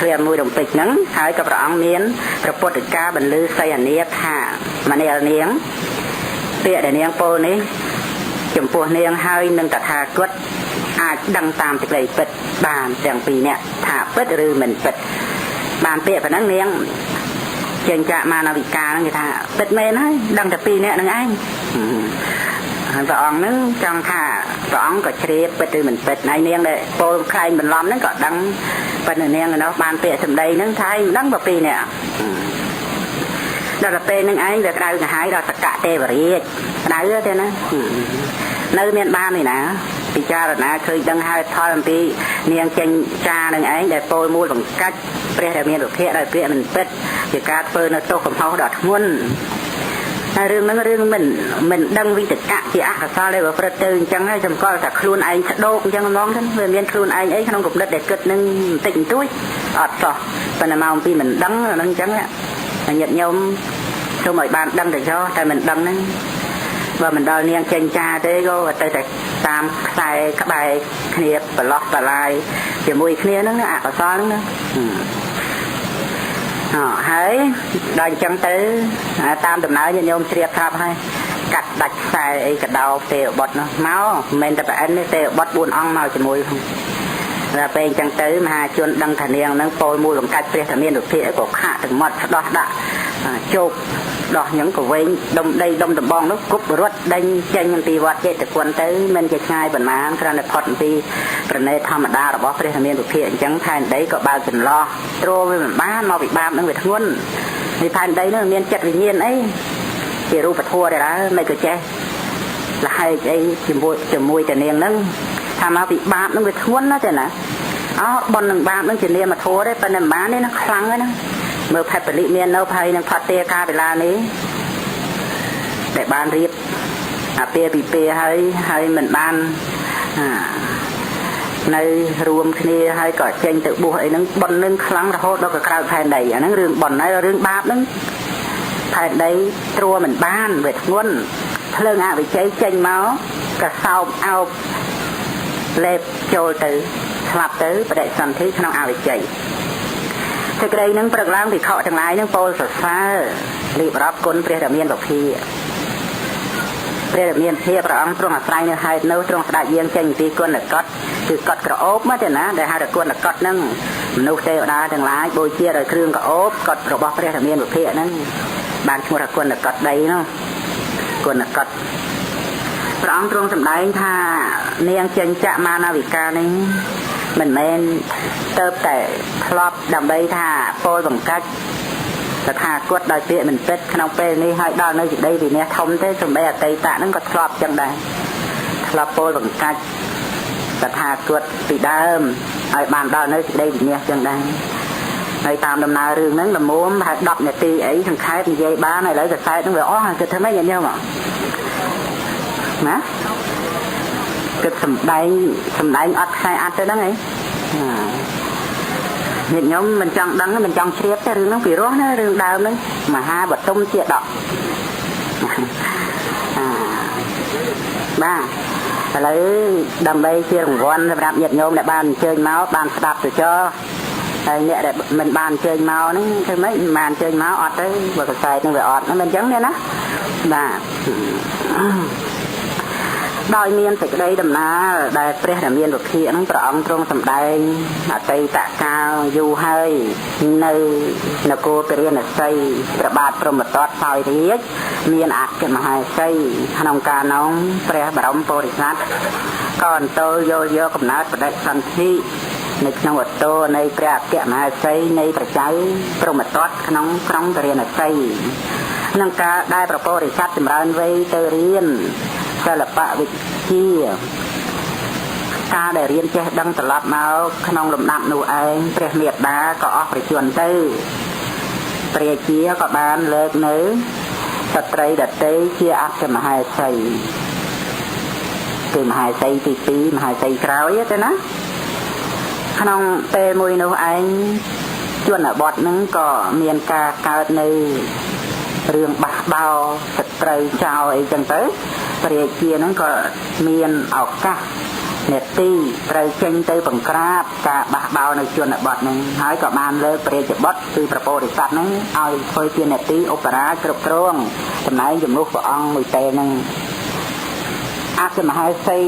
គ្រាមួយរំពេចហ្នឹងហើយក៏ព្រះអង្គមានប្រពុតកាបន្លឺសីហនាថាមនាលនាងពាក្យដែលនាងពោលនេះចំពោះនាងហើយនឹងតថាគតអាចដឹងតាមសេចក្តីពិតបានទាំងពីរនាក់ថាពិតឬមិនពិតបានពាក្យប៉ុណ្ណឹងនាងចេញចាក់មានវិកាហ្នឹងគេថាពិតមែនហើយដឹងតែពីរនាក់ហ្នឹងឯងហើយព្រះអង្គហ្នឹងចង់ថាព្រះអង្គក៏ជ្រាបពិតឬមិនពិតហើយនាងដែលពោលខ្លែងបន្លំហ្នឹងក៏ដឹងប៉ុន្តែនាងនោះបានពាក្យសម្ដីហ្នឹងថាមិនដឹងពីពីរនាក់ដល់ទៅពេលហ្នឹងឯងវាក្តៅក្រហាយដល់សកទេវរាជក្តៅទេណានៅមានបានទេណាពិចារណាឃើញដឹងហើយផលអំពីនាងចេញចានឹងឯងដែលពោលមូលបង្កាច់ព្រះរាមាវិភាកដោយពាក្យមិនពិតជាការធ្វើនៅទោសកំហុសដ៏ធ្ងន់តែរឿងហ្នឹងរឿងមិនដឹងវិតកៈជាអកុសលដែលប្រព្រឹត្តទៅអញ្ចឹងហើយសម្គាល់ថាខ្លួនឯងស្ដោកអញ្ចឹងហ្មងទៅវាមានខ្លួនឯងអីក្នុងគំនិតដែលគិតនឹងបន្តិចបន្តួចអត់សោះប៉ុន្តែមកអំពីមិនដឹងហ្នឹងអញ្ចឹងញាតិញោមសូមឲ្យបានដឹងទៅចោលតែមិនដឹងហ្នឹងបើមិនដល់នាងចេញចាទេក៏ទៅតែតាមខ្សែក្បែរគ្នាប្រឡោះបលាយជាមួយគ្នាហ្នឹងអកុសលហ្នឹងណាហើយដល់អញ្ចឹងទៅតាមដំណើរញាតិញោមជ្រាបប្រាប់ហើយកាត់ដាច់ខ្សែអីកដោទេវបុត្រនោះមកមិនមែនតែប្រអិនទេទេវបុត្រ4អង្គមកជាមួយផង là bên chẳng tới mà chuồn đăng thần niên nâng bôi mùi bằng cáchព្រះធមាន được phía của khạ từng mọt đó đã chụp đó những của vinh đông đây đông tầm bong nó cúp rốt đánh chân những tì vọt chạy từ quân tới mình chạy ngay bẩn má cho nên phật tì bẩn này tham đa là bỏព្រះធមាន được phía chẳng thay đấy có bao chừng lo trôi với mình bán mau bị bám nó bị thun thì thay đấy nó miên chặt vì nhiên ấy chỉ ru bật thua đây đó mấy cái che là hai cái chìm mùi từ niên nâng tham mau bị bám nó bị thun nó thế nè đó bọn đừng bám nó chỉ niên mà thua đấy bên đừng bán đấy nó khăng ấy nó mơ phải bật lị miên đâu phải nó phát tia ca về là này để ban riết tia bị tia hay mình ban nơi rùm kia hay có tranh tự buộc ấy nó bọn nó khăng là hốt đó cái cao thay đầy nó rừng bọn này là rừng bám nó thay đấy trua mình ban về nguồn lưng bị cháy chanh máu cả sau ao lẹp trôi từ lặp tới và đại sản thế không ao bị cháy thì cái đây nó bật lang thì họ thằng lái nó pol sờ xa lì bắp cônព្រះរាមាបភិព្រះរាមាភាពព្រះអង្គទ្រង់អាស្រ័យនៅហេតុនៅទ្រង់ស្ដេចយាងចេញពីគុណកតគឺកតក្រអូបមកទេណាដែលហៅថាគុណកតហ្នឹងមនុស្សទេវតាទាំងឡាយបូជាដោយគ្រឿងក្រអូបកតរបស់ព្រះរាមាបភិហ្នឹងបានឈ្មោះថាគុណកតដីនោះគុណកតព្រះអង្គទ្រង់សម្ដែងថានាងចេញចមានាវិកានេះមិនមែនទៅតែធ្លាប់ដើម្បីថាពលបង្កាច់ថាគាត់ដោយពាក្យមិនពិតក្នុងពេលនេះហើយដល់នៅសេចក្តីវិន័យធំទេសំបីអតីតហ្នឹងក៏ធ្លាប់ចឹងដែរធ្លាប់ពលបង្កាច់ថាគាត់ពីដើមហើយបានដល់នៅសេចក្តីវិន័យចឹងដែរហើយតាមដំណើររឿងហ្នឹងល្មមហើយ10នាទីអីសង្ខេបនិយាយបានហើយឥឡូវកសែតហ្នឹងវាអស់គិតធ្វើម៉េចញ៉ាំមកណាគិតសំដែងអត់ខ្សែអត់ទៅហ្នឹងហីញាតិញោមមិនចង់ដឹងមិនចង់ជ្រាបទេរឿងហ្នឹងពីរោះណារឿងដើមហ្នឹងមហាបតុមជាដកបាទឥឡូវដើម្បីជារង្វាន់សម្រាប់ញាតិញោមដែលបានអញ្ជើញមកបានស្ដាប់ទៅចោហើយអ្នកដែលមិនបានអញ្ជើញមកហ្នឹងធ្វើម៉េចមិនបានអញ្ជើញមកអត់ទេបើកសែតហ្នឹងវាអត់មិនអញ្ចឹងទេណាបាទដោយមានសេចក្តីដំណើរដែលព្រះរាមាវិភាហ្នឹងព្រះអង្គទ្រង់សម្ដែងអតីតកាលយូរហើយនៅនគរពរាណសីព្រះបាទព្រហ្មទត្តសោយរាជមានអគ្គមហេសីក្នុងកាលនោះព្រះបរមពុរិស័ទក៏អន្តរយកកំណើតបដិសន្ធិនៅក្នុងវត្តនៃព្រះអគ្គមហេសីនៃប្រជាព្រហ្មទត្តក្នុងក្រុងពរាណសីក្នុងការដែលព្រះពុរិស័ទចម្រើនវ័យទៅរៀនសិល្បៈវិជ្ជាការដែលរៀនចេះដឹងត្រឡប់មកក្នុងលំដាប់នោះឯងព្រះមេត្តាក៏អស់ប្រជញ្ញទៅព្រះជាក៏បានលើកនៅស្ត្រីដតីជាអគ្គមហេសីគឺមហេសីទី2មហេសីក្រោយទេណាក្នុងពេលមួយនោះឯងជនបទហ្នឹងក៏មានការកើតនៅរឿងបះបោសត្រូវចោលអីចឹងទៅព្រះជាហ្នឹងក៏មានឱកាសនេតិត្រូវចេញទៅបង្ក្រាបការបះបោនៅជនបទហ្នឹងហើយក៏បានលើកព្រះជាបុត្រគឺព្រះពោធិសត្វហ្នឹងឲ្យធ្វើជានេតិឧបរាជគ្រប់គ្រងតំណែងជំនួសព្រះអង្គមួយទេហ្នឹងអគ្គមហេសី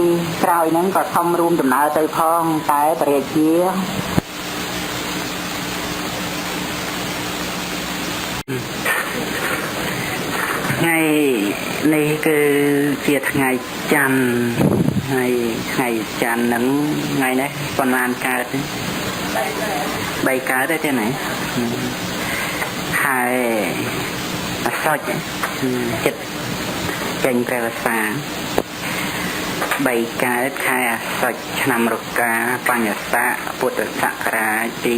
ក្រោយហ្នឹងក៏ខំរួមដំណើរទៅផងតែព្រះជាថ្ងៃនេះគឺជាថ្ងៃច័ន្ទហើយថ្ងៃច័ន្ទហ្នឹងថ្ងៃនេះប៉ុន្មានកើត3កើតទេណាហើយអាសត់ចិត្តចេញព្រះវស្សា3កើតខែអាសត់ឆ្នាំរកាបញ្ញស័កពុទ្ធសករាជ2537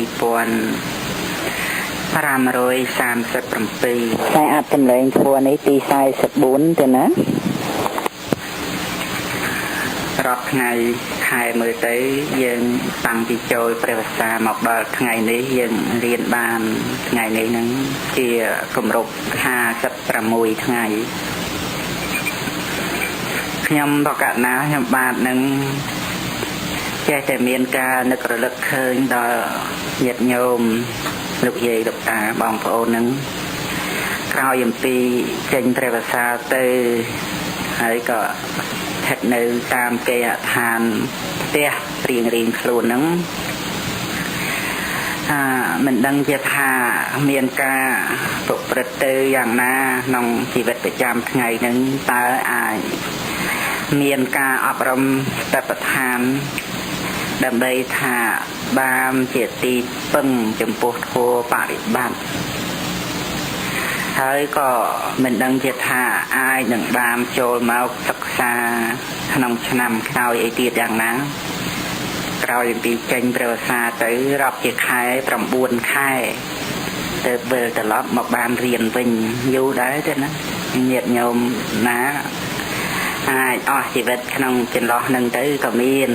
តែអត្តលេងធัวនេះទី44ទេណារាប់ថ្ងៃខែមើលទៅយើងតាំងពីចូលព្រះវស្សាមកដល់ថ្ងៃនេះយើងរៀនបានថ្ងៃនេះនឹងជាគម្រប់56ថ្ងៃខ្ញុំបកណាខ្ញុំបាទនឹងចេះតែមានការនឹករលឹកឃើញដល់ញាតិញោមលោកយាយលោកតាបងប្អូននឹងក្រោយអំពីចេញព្រះវស្សាទៅហើយក៏ស្ថិតនៅតាមគេហដ្ឋានផ្ទះ រៀងខ្លួនហ្នឹងមិនដឹងជាថាមានការប្រព្រឹត្តទៅយ៉ាងណាក្នុងជីវិតប្រចាំថ្ងៃហ្នឹងតើអាចមានការអប់រំស្តបដ្ឋានដើម្បីថាបានជាទីពឹងចំពោះធម៌បរិបត្តិហើយក៏មិនដឹងជាថាអាចនឹងបានចូលមកសិក្សាក្នុងឆ្នាំក្រោយអីទៀតយ៉ាងណាក្រោយពីចេញព្រះវស្សាទៅរាប់ជាខែ9ខែទៅវិលត្រឡប់មកបានរៀនវិញយូរដែរទេណាញាតិញោមណាអាចអស់ជីវិតក្នុងចន្លោះហ្នឹងទៅក៏មាន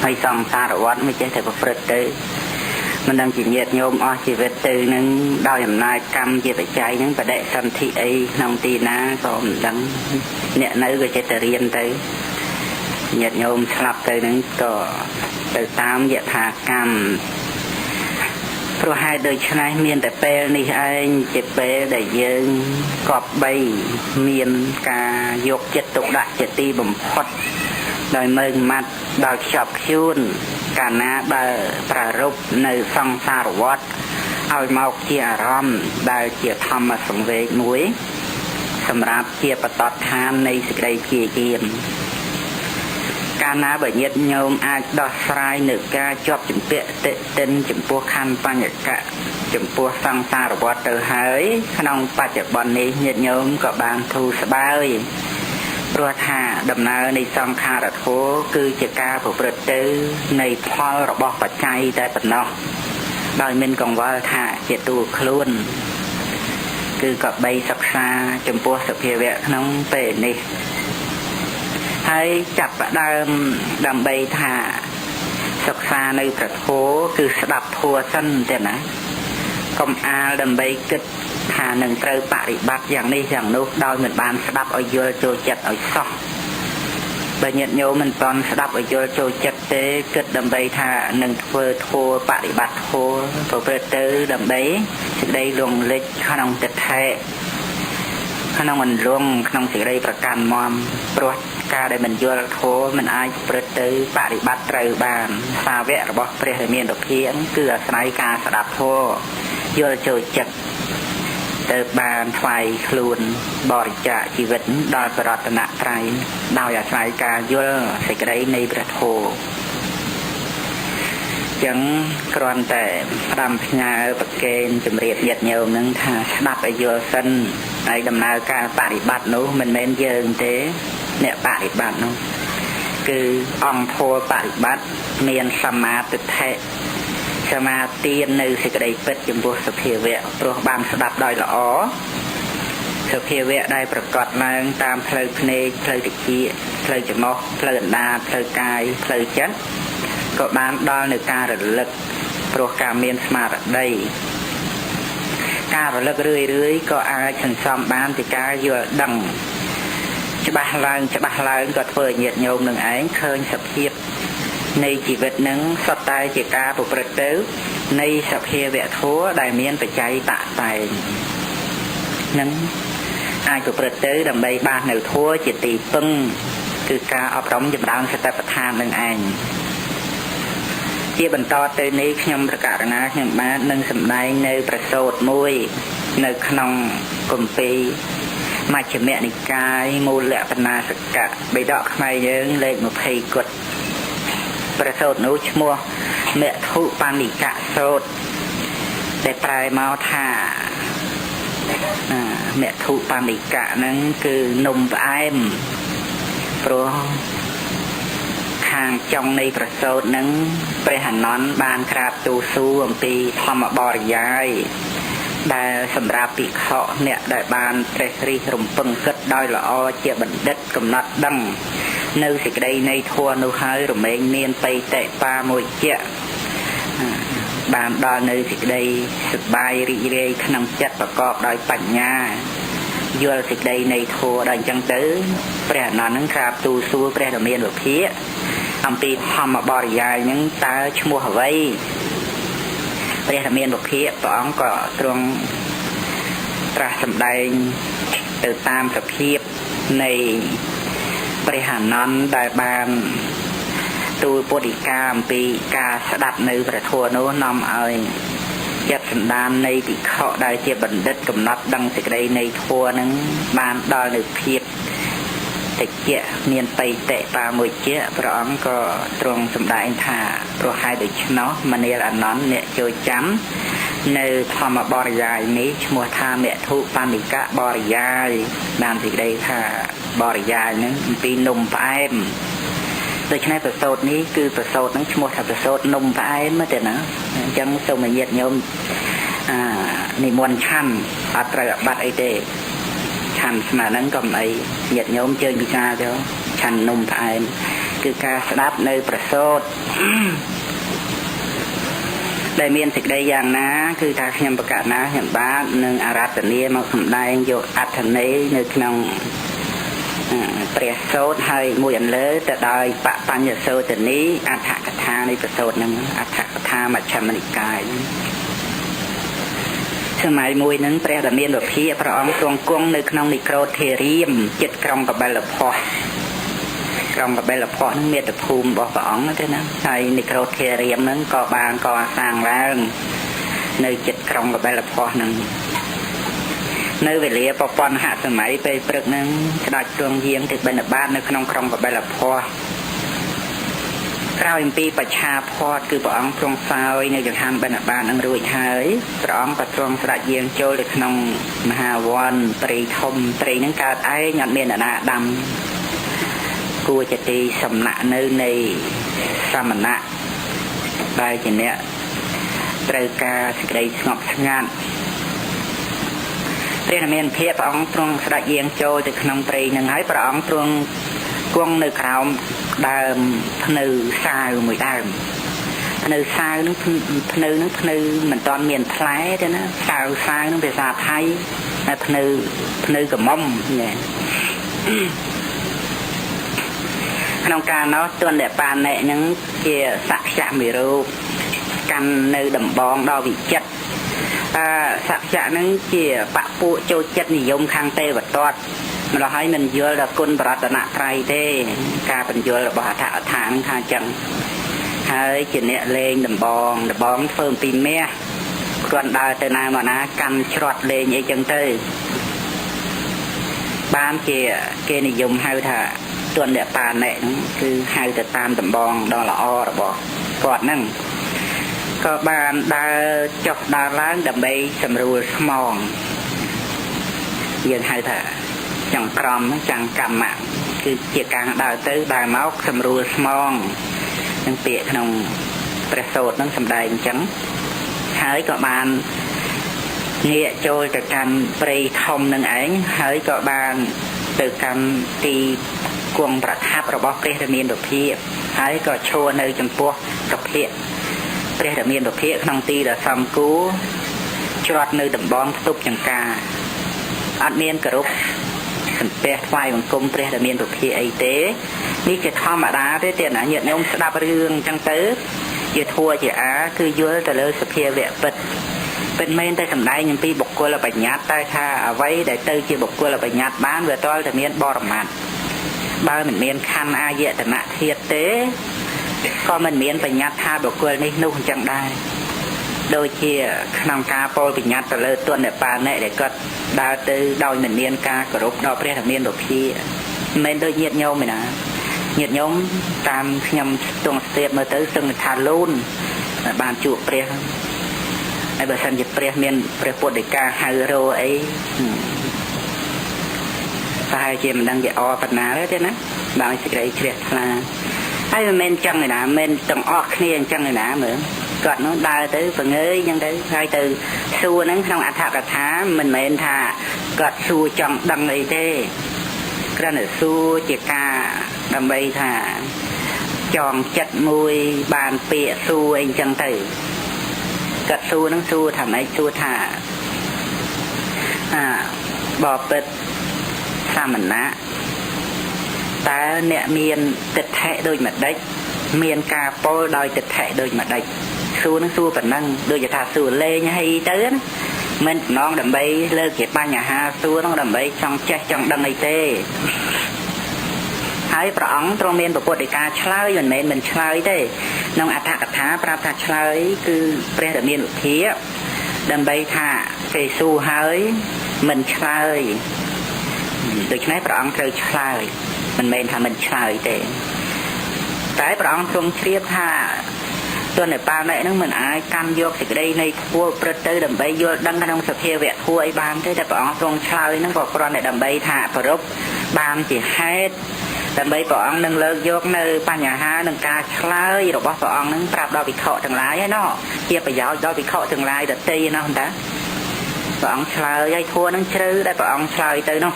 ហើយសង្សារវត្តមិនចេះតែប្រព្រឹត្តទៅមិនដឹងជាញាតិញោមអស់ជីវិតទៅនឹងដោយអំណាចកម្មជាបច្ច័យហ្នឹងបដិសន្ធិអីក្នុងទីណាក៏មិនដឹងអ្នកនៅក៏ចេះតែរៀនទៅញាតិញោមស្លាប់ទៅនឹងក៏ទៅតាមយថាកម្មព្រោះហេតុដូច្នេះមានតែពេលនេះឯងជាពេលដែលយើងគប្បីមានការយកចិត្តទុកដាក់ជាទីបំផុតដោយមើងម៉ាត់ដោយខ្ជាប់ខ្ជួនកាលណាបើប្រារព្ធនៅសង្សារវដ្តឲ្យមកជាអារម្មណ៍ដែលជាធម្មសង្វេគមួយសម្រាប់ជាបតតឋាននៃសេចក្តីព្យាយាមកាលណាបើញាតិញោមអាចដោះស្រាយនៅការជាប់ជំពាក់តិទិនចំពោះខណ្ឌបញ្ញកៈចំពោះសង្សារវដ្តទៅហើយក្នុងបច្ចុប្បន្ននេះញាតិញោមក៏បានធូរស្បើយព្រោះថាដំណើរនៃសង្ខារធម៌គឺជាការប្រព្រឹត្តទៅនៃផលរបស់បច្ច័យតែប៉ុណ្ណោះដោយមិនកង្វល់ថាជាតួខ្លួនគឺក៏បីសិក្សាចំពោះសភាវៈក្នុងពេលនេះហើយចាប់ផ្ដើមដើម្បីថាសិក្សានៅព្រះធម៌គឺស្ដាប់ធម៌សិនទេណាកុំអាលដើម្បីគិតថានឹងត្រូវបរិបត្តិយ៉ាងនេះយ៉ាងនោះដោយមិនបានស្ដាប់ឲ្យយល់ចូលចិត្តឲ្យសោះបើញាតិញោមមិនទាន់ស្ដាប់ឲ្យយល់ចូលចិត្តទេគិតដើម្បីថានឹងធ្វើធម៌បរិបត្តិធម៌ប្រព្រឹត្តទៅដើម្បីសេចក្តីលងលិចក្នុងទិដ្ឋិក្នុងអន្លង់ក្នុងសេចក្តីប្រកាន់មមព្រោះការដែលមិនយល់ធម៌មិនអាចប្រព្រឹត្តទៅបរិបត្តិត្រូវបានសាវករបស់ព្រះរាមានុភាគឺអាស្រ័យការស្ដាប់ធម៌យល់ចូលចិត្តទៅបានថ្វាយខ្លួនបរិច្ចាគជីវិតដល់ព្រះរតនត្រ័យដោយអាស្រ័យការយល់សេចក្តីនៃព្រះធម៌ចឹងគ្រាន់តែផ្ដាំផ្ញើប្រកេនជំរាបញាតិញោមនឹងថាស្ដាប់ឲ្យយល់សិនហើយដំណើរការបរិបត្តិនោះមិនមែនយើងទេអ្នកបរិបត្តិនោះគឺអង្គធម៌បរិបត្តិមានសមាទិដ្ឋិសមាទាននៅសេចក្តីពិតចំពោះសភាវៈព្រោះបានស្ដាប់ដោយល្អសភាវៈដែលប្រកបឡើងតាមផ្លូវភ្នែកផ្លូវតិចផ្លូវច្រមុះផ្លូវអណ្ដាតផ្លូវកាយផ្លូវចិត្តក៏បានដល់នៅការរលឹកព្រោះការមានស្មារតីការរលឹករឿយក៏អាចសន្សំបានពីការយល់ដឹងច្បាស់ឡើងក៏ធ្វើឲ្យញាតិញោមនឹងឯងឃើញសភាពនៃជីវិតនឹងសុទ្ធតែជាការប្រព្រឹត្តទៅនៃសភាវៈធម៌ដែលមានបច្ច័យតតែងនឹងអាចប្រព្រឹត្តទៅដើម្បីបាននៅធម៌ជាទីពឹងគឺការអប់រំចម្រើនសតិប្បដ្ឋាននឹងឯងជាបន្តទៅនេះខ្ញុំប្រកាសណាខ្ញុំបាននឹងសម្ដែងនៅប្រសូតមួយនៅក្នុងគម្ពីរមជ្ឈិមនិកាយមូលបណាសកៈបិដកខ្មែរយើងលេខ20គត់ប្រសូតនោះឈ្មោះមធុបណ្ឌិកៈសូត្រដែលប្រែមកថាមធុបណ្ឌិកៈហ្នឹងគឺនំផ្អែមព្រោះខាងចុងនៃប្រសូតហ្នឹងព្រះអនន្តបានក្រាបទូលសួរអំពីធម្មបរិយាយដែលសម្រាប់ភិក្ខុអ្នកដែលបានត្រេះរិះរំពឹងគិតដោយល្អជាបណ្ឌិតកំណត់ដឹងនៅសេចក្តីនៃធម៌នោះហើយរមែងមានបៃតេបាមួយជាបានដល់នៅសេចក្តីសប្បាយរីករាយក្នុងចិត្តប្រកបដោយបញ្ញាយល់សេចក្តីនៃធម៌ដល់អញ្ចឹងទៅព្រះអនន្តនឹងក្រាបទូលសួរព្រះរាមានុភាអំពីធម្មបរិយាយនឹងតើឈ្មោះអ្វីព្រះរាមានុភាព្រះអង្គក៏ទ្រង់ត្រាស់សម្ដែងទៅតាមសភាពនៃព្រះអនន្តដែលបាន ទូពុទ្ធិកាអំពីការស្ដាប់នៅព្រះធម៌នោះនាំឲ្យចិត្តសន្តាននៃភិក្ខុដែលជាបណ្ឌិតកំណត់ដឹងសេចក្តីនៃធម៌នឹងបានដល់នៅភាពតិចមានបៃតេបាមួយជាព្រះអង្គក៏ទ្រង់សម្ដែងថាព្រោះហេតុដូច្នោះមនាលអនន្តអ្នកចូលចាំនៅធម្មបរិយាយនេះឈ្មោះថាមធុបណ្ឌិកបរិយាយបានសេចក្តីថាបរិយាយនឹងអំពីនំផ្អែមដូច្នេះប្រសូតនេះគឺប្រសូតនឹងឈ្មោះថាប្រសូតនំផ្អែមទេណាអញ្ចឹងសូមញាតិញោមនិមន្តឆាន់អត់ត្រូវអាបត្តិអីទេឆាន់ស្មើហ្នឹងក៏មិនអីញាតិញោមជើញពិការទៅឆាន់នំផ្អែមគឺការស្ដាប់នៅប្រសូតដែលមានសេចក្តីយ៉ាងណាគឺថាខ្ញុំប្រកាសណាខ្ញុំបាទនឹងអារាធនាមកសម្ដែងយកអត្ថន័យនៅក្នុងព្រះសូត្រហើយមួយអន្លើទៅដោយបបញ្ញសូត្រនីអដ្ឋកថានៃព្រះសូត្រនឹងអដ្ឋកថាមជ្ឈិមនិកាយសម័យមួយហ្នឹងព្រះដែលមានវិភាកព្រះអង្គទ្រង់គង់នៅក្នុងនិក្រូធធារាមចិត្តក្រុងកបិលភ័ស្ត្រក្រុងកបិលភ័ស្ត្រហ្នឹងមាតុភូមិរបស់ព្រះអង្គទេណាហើយនិក្រូធធារាមហ្នឹងក៏បានកសាងឡើងនៅចិត្តក្រុងកបិលភ័ស្ត្រហ្នឹងនៅវេលាប្រព័ន្ធហសម័យពេលព្រឹកហ្នឹងស្ដេចទ្រង់យាងទៅបិណ្ឌបាតនៅក្នុងក្រុងកបិលភ័ស្ត្រក្រោយអំពីបច្ឆាផតគឺព្រះអង្គទ្រង់សោយនៅចង្ហាន់បិណ្ឌបាតនឹងរួចហើយព្រះអង្គក៏ទ្រង់ស្ដេចយាងចូលទៅក្នុងមហាវ័នព្រៃធំព្រៃហ្នឹងកើតឯងអត់មានអ្នកណាដាំគួរជាទីសំណាក់នៅនៃសមណៈដែលជាអ្នកត្រូវការសេចក្តីស្ងប់ស្ងាត់ព្រះនាមានភាពព្រះអង្គទ្រង់ស្ដេចយាងចូលទៅក្នុងព្រៃនឹងហើយព្រះអង្គទ្រង់គង់នៅក្រោមដើមភ្នៅសាវមួយដើមភ្នៅសាវនឹងភ្នៅនឹងភ្នៅមិនតាន់មានផ្លែទេណាសាវនឹងភាសាថៃតែភ្នៅកមុំនេះក្នុងការនោះទុនដែលបានហ្នឹងជាសក្យមេរូបកាន់នៅដំបងដល់វិចិត្រសក្យៈហ្នឹងជាបពុចូលចិត្តនិយមខាងទេវទត្តម្ល៉េះហើយមិនយល់ដល់គុណបរតនត្រ័យទេការបញ្យល់របស់អដ្ឋកថាហ្នឹងថាចឹងហើយជាអ្នកលេងដំបងធ្វើអំពីមាសគ្រាន់ដើរទៅណាមកណាកាន់ច្រត់លេងអីចឹងទៅបានជាគេនិយមហៅថាទុនអ្នកបាណិហ្នឹងគឺហៅទៅតាមដំបងដ៏ល្អរបស់គាត់ហ្នឹងក៏បានដើរចុះដើរឡើងដើម្បីសម្រួលស្មងយើងហៅថាចង្ក្រមចង្កម្មៈគឺជាការដើរទៅដើរមកសម្រួលស្មងនឹងពាក្យក្នុងព្រះសូត្រនឹងសម្ដែងអញ្ចឹងហើយក៏បានងាកចូលទៅកាន់ព្រៃធំនឹងឯងហើយក៏បានទៅកាន់ទីគង់ប្រថាប់របស់ព្រះរាមានុភាពហើយក៏ឈរនៅចំពោះប្រភពព្រះរាមានុភាពក្នុងទីដ៏សំគួរច្រត់នៅដំបងផ្ទប់ចង្ការអត់មានគោរពសំពះថ្វាយបង្គំព្រះរាមានុភាពអីទេនេះជាធម្មតាទេតែណាញាតិញោមស្ដាប់រឿងអញ្ចឹងទៅជាធัวជាអាគឺយល់ទៅលើសភាវៈពិតមិនមែនតែសម្ដែងអំពីបុគ្គលបញ្ញត្តិតែថាអ្វីដែលទៅជាបុគ្គលបញ្ញត្តិបានវាតលតែមានបរមត្ថបើមិនមានខណ្ឌអាយតនៈធាតុទេក៏មិនមានបញ្ញត្តិថាបុគ្គលនេះនោះអញ្ចឹងដែរដូចជាក្នុងការពោលបញ្ញត្តិទៅលើទុនអ្នកបាណិដែលគាត់ដើរទៅដោយមិនមានការគោរពដល់ព្រះរាមានុភាពមិនមែនដូចញាតិញោមទេណាញាតិញោមតាមខ្ញុំស្ទង់ស្ទាបមើលទៅសឹងថាលូនបានជួបព្រះហើយបើសិនជាព្រះមានព្រះពុទ្ធដីកាហៅរោអីប្រហែលជាមិនដឹងជាអបណ្ណាទេណាដោយសេចក្តីជ្រះថ្លាហើយមិនមែនចឹងទេណាមិនមែនទាំងអស់គ្នាអញ្ចឹងទេណាមើលគាត់នោះដើរទៅបង្ងើយអញ្ចឹងទៅហើយទៅសួរហ្នឹងក្នុងអត្ថកថាមិនមែនថាគាត់សួរចង់ដឹងអីទេគ្រាន់តែសួរជាការដើម្បីថាចងចិត្តមួយបានពាក្យសួរអីអញ្ចឹងទៅគាត់សួរហ្នឹងសួរថាម៉េចសួរថាបបិទ្ធសាមណៈតើអ្នកមានទិដ្ឋិដូចម្ដេចមានការពោលដោយទិដ្ឋិដូចម្ដេចសួរនឹងសួរប៉ុណ្ណឹងដូចថាសួរលេងហើយទៅណាមិនបំណងដើម្បីលើកជាបញ្ហាសួរនោះដើម្បីចង់ចេះចង់ដឹងអីទេហ ហើយព្រះអង្គទ្រង់មានប្រពុតឯកាឆ្លើយមិនមែនមិនឆ្លើយទេក្នុងអត្ថកថាប្រាប់ថាឆ្លើយគឺព្រះរាមានុធាដើម្បីថាគេស៊ូហើយមិនឆ្លើយដូច្នេះព្រះអង្គត្រូវឆ្លើយមិនមែនថាមិនឆ្លើយទេតែព្រះអង្គទ្រង់ជ្រាបថាទនបាលណែនឹងមិនអាចកាន់យកសេចក្តីនៃធัวព្រឹត្តទៅដើម្បីយល់ដឹងក្នុងសភាវៈធัวអីបានទេតែព្រះអង្គទ្រង់ឆ្លើយនឹងក៏គ្រាន់តែដើម្បីថាប្រពបានជាហេតុដើម្បីព្រះអង្គនឹងលើកយកនៅបញ្ហានឹងការឆ្លើយរបស់ព្រះអង្គនឹងប្រាប់ដល់វិខទាំងឡាយឯណោះជាប្រយោជន៍ដល់វិខទាំងឡាយដទៃណោះតាព្រះអង្គឆ្លើយឲ្យធัวនឹងជ្រៅដែលព្រះអង្គឆ្លើយទៅនោះ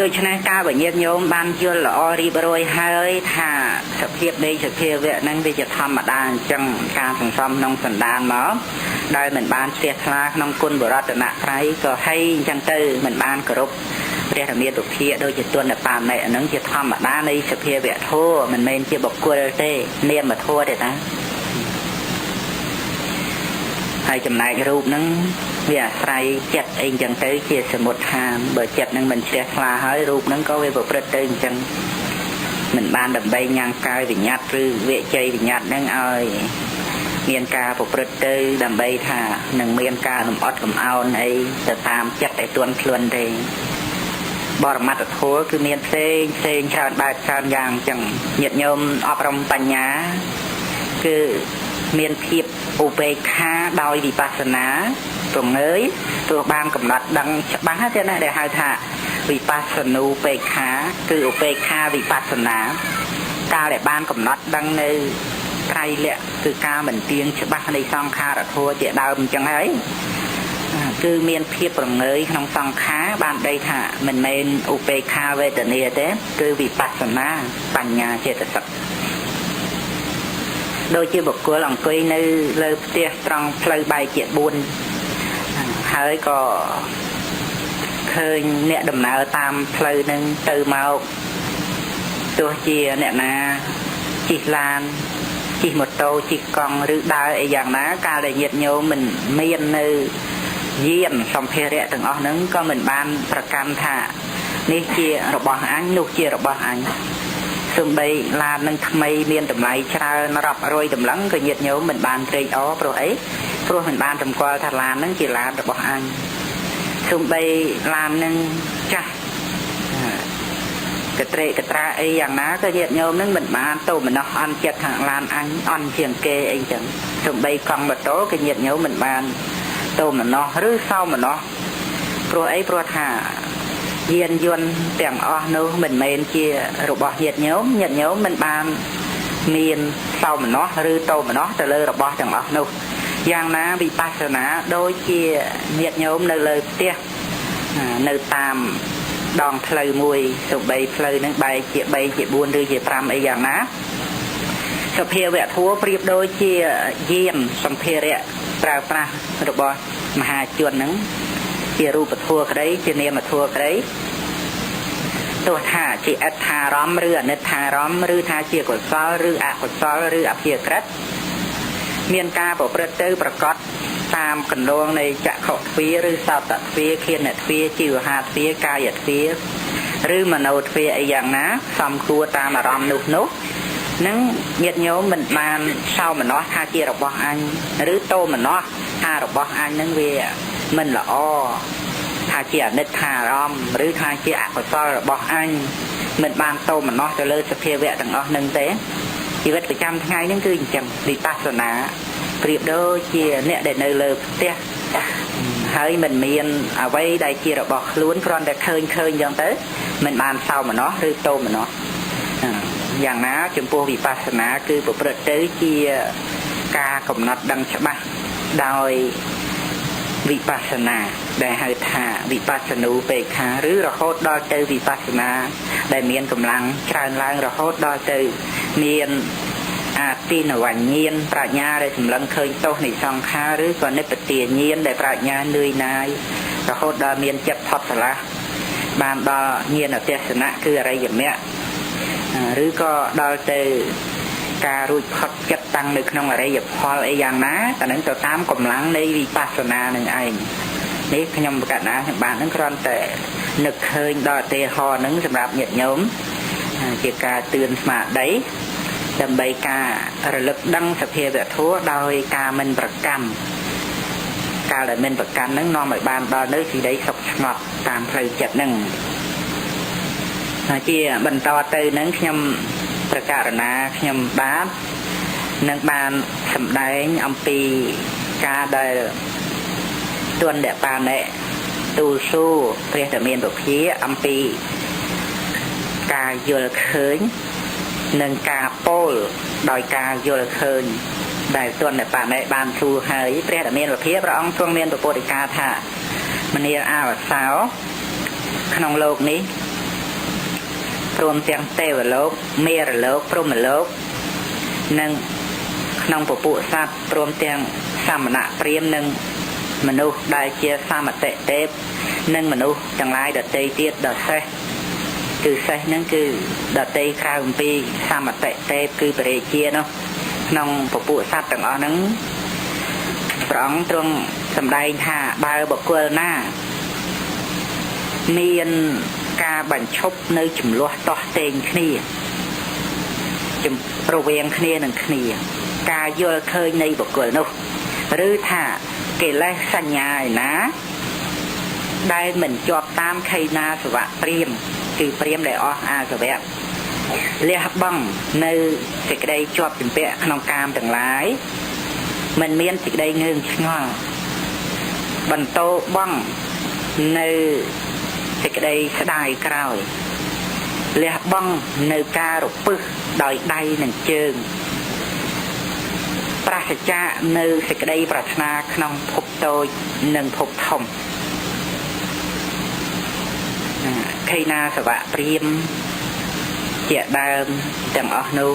ដូច្នេះការវិញ្ញាណញោមបានយល់ល្អរៀបរយហើយថាសភាពនៃសភាវៈនឹងវាជាធម្មតាអញ្ចឹងការសន្សំក្នុងសន្តានមកដែលមិនបានជ្រះថ្លាក្នុងគុណបរតនត្រ័យក៏ហីអញ្ចឹងទៅមិនបានគោរពព្រះរាមាទុភាដូចជាទុនបានណែហ្នឹងជាធម្មតានៃសភាវៈធម៌មិនមែនជាបុគ្គលទេនាមធម៌ទេតាហើយចំណែករូបហ្នឹងវាអាស្រ័យចិត្តអីអញ្ចឹងទៅជាសមុទ្ឋានបើចិត្តហ្នឹងមិនជ្រះថ្លាហើយរូបហ្នឹងក៏វាប្រព្រឹត្តទៅអញ្ចឹងមិនបានដើម្បីញ៉ាំងកាយវិញ្ញាតឬវិជ័យវិញ្ញាតហ្នឹងឲ្យមានការប្រព្រឹត្តទៅដើម្បីថានឹងមានការលំអត់កំអោនអីទៅតាមចិត្តឲ្យទន់ខ្លួនទេបរមត្ថធម៌គឺមានផ្សេងច្រើនបែបច្រើនយ៉ាងអញ្ចឹងញាតិញោមអប់រំបញ្ញាគឺមានភាពឧបេក្ខាដោយវិបស្សនាព្រងើយទោះបានកំណត់ដឹងច្បាស់ទេណាដែលហៅថាវិបស្សនូបេក្ខាគឺឧបេក្ខាវិបស្សនាការដែលបានកំណត់ដឹងនៅត្រៃលក្ខណ៍គឺការមិនទៀងច្បាស់នៃសង្ខារធម៌ជាដើមអញ្ចឹងហើយគឺមានភាពប្រងើយក្នុងសង្ខារបានដីថាមិនមែនឧបេក្ខាវេទនាទេគឺវិបស្សនាបញ្ញាចេតសិកដូចជាបុគ្គលអង្គុយនៅលើផ្ទះត្រង់ផ្លូវបែកជា4ហើយក៏ឃើញអ្នកដំណើរតាមផ្លូវនឹងទៅមកទោះជាអ្នកណាជិះឡានជិះម៉ូតូជិះកង់ឬដើរអីយ៉ាងណាកាលដែលញាតិញោមមិនមាននៅយានសម្ភារៈទាំងអស់ហ្នឹងក៏មិនបានប្រកាន់ថានេះជារបស់អញនោះជារបស់អញសំបីឡាននឹងថ្មីមានតម្លៃច្រើនរាប់រយតម្លឹងក៏ញាតិញោមមិនបានត្រេកអរព្រោះអីព្រោះមិនបានសម្គាល់ថាឡានហ្នឹងជាឡានរបស់អញសំបីឡាននឹងចាស់កត្រេកត្រាអីយ៉ាងណាក៏ញាតិញោមនឹងមិនបានទៅមនោះអន់ចិត្តខាងឡានអញអន់ជាងគេអីចឹងសំបីកង់ម៉ូតូក៏ញាតិញោមមិនបានទៅមនោះឬសោមនោះព្រោះអីព្រោះថាយានយន្តទាំងអស់នោះមិនមែនជារបស់ញាតិញោមមិនបានមានសោមនោះឬតោមនោះទៅលើរបស់ទាំងអស់នោះយ៉ាងណាវិបស្សនាដូចជាញាតិញោមនៅលើផ្ទះនៅតាមដងផ្លូវមួយទៅ3ផ្លូវហ្នឹងបែកជា3ជា4ឬជា5អីយ៉ាងណាសភាវៈធัวប្រៀបដូចជាយានសម្ភារៈប្រើប្រាស់របស់មហាជនហ្នឹងជារូបធัวក្តីជានាមធัวក្តីទោះថាជាអត្ថារម្មណ៍ឬអនិច្ចារម្មណ៍ឬថាជាកុសលឬអកុសលឬអព្យាក្រឹតមានការប្រព្រឹត្តទៅប្រកបតាមកណ្ដងនៃចក្ខុទ្វាឬសោតទ្វាឃានទ្វាជីវហាទ្វាកាយទ្វាឬមโนទ្វាអីយ៉ាងណាសំគួរតាមអារម្មណ៍នោះនឹងញាតិញោមមិនបានសោមនស្សថាជារបស់អញឬតោមនស្សថារបស់អញនឹងវាមិនល្អថាជាអនិច្ចារម្មណ៍ឬថាជាអកុសលរបស់អញមិនបានតោមនស្សទៅលើសភាវៈទាំងអស់នឹងទេជីវិតប្រចាំថ្ងៃហ្នឹងគឺអញ្ចឹងវិបស្សនាប្រៀបដូចជាអ្នកដែលនៅលើផ្ទះហើយមិនមានអ្វីដែលជារបស់ខ្លួនគ្រាន់តែឃើញអញ្ចឹងទៅមិនបានសោមនស្សឬតោមនស្សយ៉ាងណាចំពោះវិបស្សនាគឺប្រព្រឹត្តទៅជាការកំណត់ដឹងច្បាស់ដោយវិបស្សនាដែលហៅថាវិបស្សនូបេក្ខាឬរហូតដល់ទៅវិបស្សនាដែលមានកម្លាំងច្រើនឡើងរហូតដល់ទៅមានអាទិនវញ្ញាណប្រាជ្ញាដែលសម្លឹងឃើញទោសនៃសង្ខារឬក៏និព្វទាញាណដែលប្រាជ្ញានឿយណាយរហូតដល់មានចិត្តផុតស្រឡះបានដល់ញាណទេសនៈគឺអរិយមគ្គឬក៏ដល់ទៅការរួចផុតចិត្តតាំងនៅក្នុងអរិយផលអីយ៉ាងណាតែនឹងទៅតាមកម្លាំងនៃវិបស្សនានឹងឯងនេះខ្ញុំប្រកាសណាខ្ញុំបាននឹងគ្រាន់តែ នឹកឃើញដល់ទេហរនឹងសម្រាប់ញាតិញោមជាការទឿនស្មារតីដើម្បីការរលឹកដឹងសភាវៈធម៌ដោយការមិនប្រកម្មកាលដែលមិនប្រកម្មនឹងនាំឲ្យបានដល់នៅសេចក្តីសុខស្ងប់តាមផ្លូវចិត្តនឹងជាបន្តទៅនឹងខ្ញុំប្រកាសណាខ្ញុំបាទនឹងបានសម្ដែងអំពីការដែលទុនដែលបានទូលសួរព្រះតមានពភាអំពីការយល់ឃើញនិងការពោលដោយការយល់ឃើញដែលទុនដែលបានសួរហើយព្រះតមានពភាព្រះអង្គទ្រង់មានប្រពុតិកាថាមនាអវសោក្នុងលោកនេះព្រមទាំងទេវលោកមេរលោកព្រហ្មលោកនិងក្នុងពពួកសត្វព្រមទាំងសមណៈព្រាហ្មណ៍និងមនុស្សដែលជាសមតិទេពនិងមនុស្សទាំងឡាយដទៃទៀតដសេះគឺសេះហ្នឹងគឺដទៃក្រៅអំពីសមតិទេពគឺបរិជានោះក្នុងពពួកសត្វទាំងអស់ហ្នឹងព្រះអង្គទ្រង់សម្ដែងថាបើបុគ្គលណាមានការបញ្ឈប់នៅចំនួនតោះតេងគ្នារវាងគ្នានឹងគ្នាការយល់ឃើញនៃបុគ្គលនោះឬថាកិលេសសញ្ញាឯណាដែលមិនជាប់តាមខេណាសវៈព្រាមគឺព្រាមដែលអស់អាសវៈលះបង់នៅសេចក្តីជាប់ជំពាក់ក្នុងកាមទាំងឡាយមិនមានសេចក្តីងឿងឆ្ងល់បន្តបង់នៅសេចក្តីស្ដាយក្រោយលះបង់នៅការរពឹសដោយដៃនិងជើងប្រសិទ្ធៈនៅសេចក្តីប្រាថ្នាក្នុងភពតូចនិងភពធំខេណាសវៈព្រាហ្មណ៍ជាដើមទាំងអស់នោះ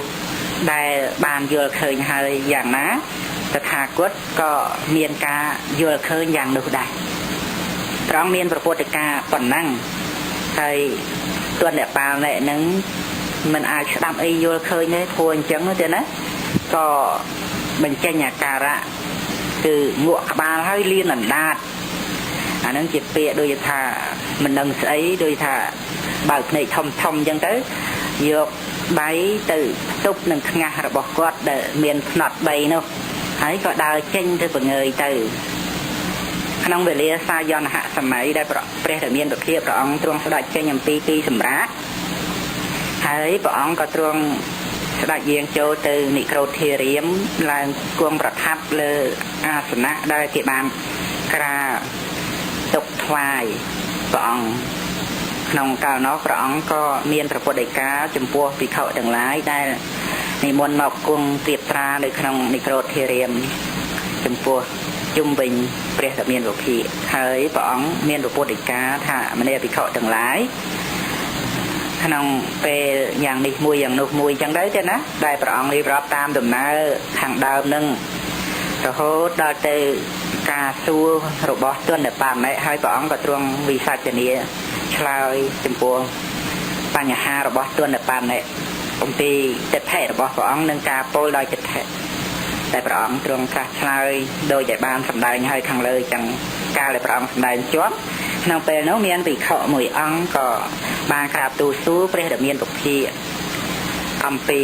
ដែលបានយល់ឃើញហើយយ៉ាងណាតថាគតក៏មានការយល់ឃើញយ៉ាងនោះដែរព្រះអង្គមានប្រពុតកាប៉ុណ្ណឹងហើយទនអ្នកបាល់នេះនឹងមិនអាចស្ដាប់អីយល់ឃើញទេព្រោះអញ្ចឹងទេណាក៏បញ្ចេញអាការៈគឺងក់ក្បាលហើយលៀនអណ្ដាតអានឹងជាពាក្យដូចថាមិនដឹងស្អីដូចថាបើកភ្នែកធំធំអញ្ចឹងទៅយកដៃទៅទប់នឹងថ្ងាសរបស់គាត់ដែលមានផ្នត់3នោះហើយក៏ដើរចេញទៅបង្ងើយទៅក្នុងវេលាសាយនហសម័យដែលព្រះរាមាពភាព្រះអង្គទ្រង់ស្ដេចចេញអំពីទីសម្រាប់ហើយព្រះអង្គក៏ទ្រង់ស្ដេចយាងចូលទៅនិក្រូធិរាមឡើងគង់ប្រថាប់លើអាសនៈដែលគេបានក្រាទុកថ្វាយព្រះអង្គក្នុងកាលនោះព្រះអង្គក៏មានប្រពុតដីកាចំពោះភិក្ខុទាំងឡាយដែលនិមន្តមកគង់ទៀបត្រានៅក្នុងនិក្រូធិរាមចំពោះជុំវិញព្រះរាមាពភាហើយព្រះអង្គមានប្រពុតដីកាថាមនាភិក្ខុទាំងឡាយក្នុងពេលយ៉ាងនេះមួយយ៉ាងនោះមួយចឹងដែរទេណាដែលព្រះអង្គរៀបរាប់តាមដំណើរខាងដើមនឹងរហូតដល់ទៅការសួររបស់ទនបាមិហើយព្រះអង្គក៏ទ្រង់វិសាចនាឆ្លើយចំពោះបញ្ហារបស់ទនបាមិអំពីទិដ្ឋិរបស់ព្រះអង្គនិងការពោលដោយទិដ្ឋិតែព្រះអង្គទ្រង់ត្រាស់ឆ្លើយដោយដែលបានសម្ដែងឲ្យខាងលើចឹងកាលដែលព្រះអង្គសម្ដែងជាប់ក្នុងពេលនោះមានភិក្ខុមួយអង្គក៏បានក្រាបទូលសួរព្រះរាមាពភាអំពី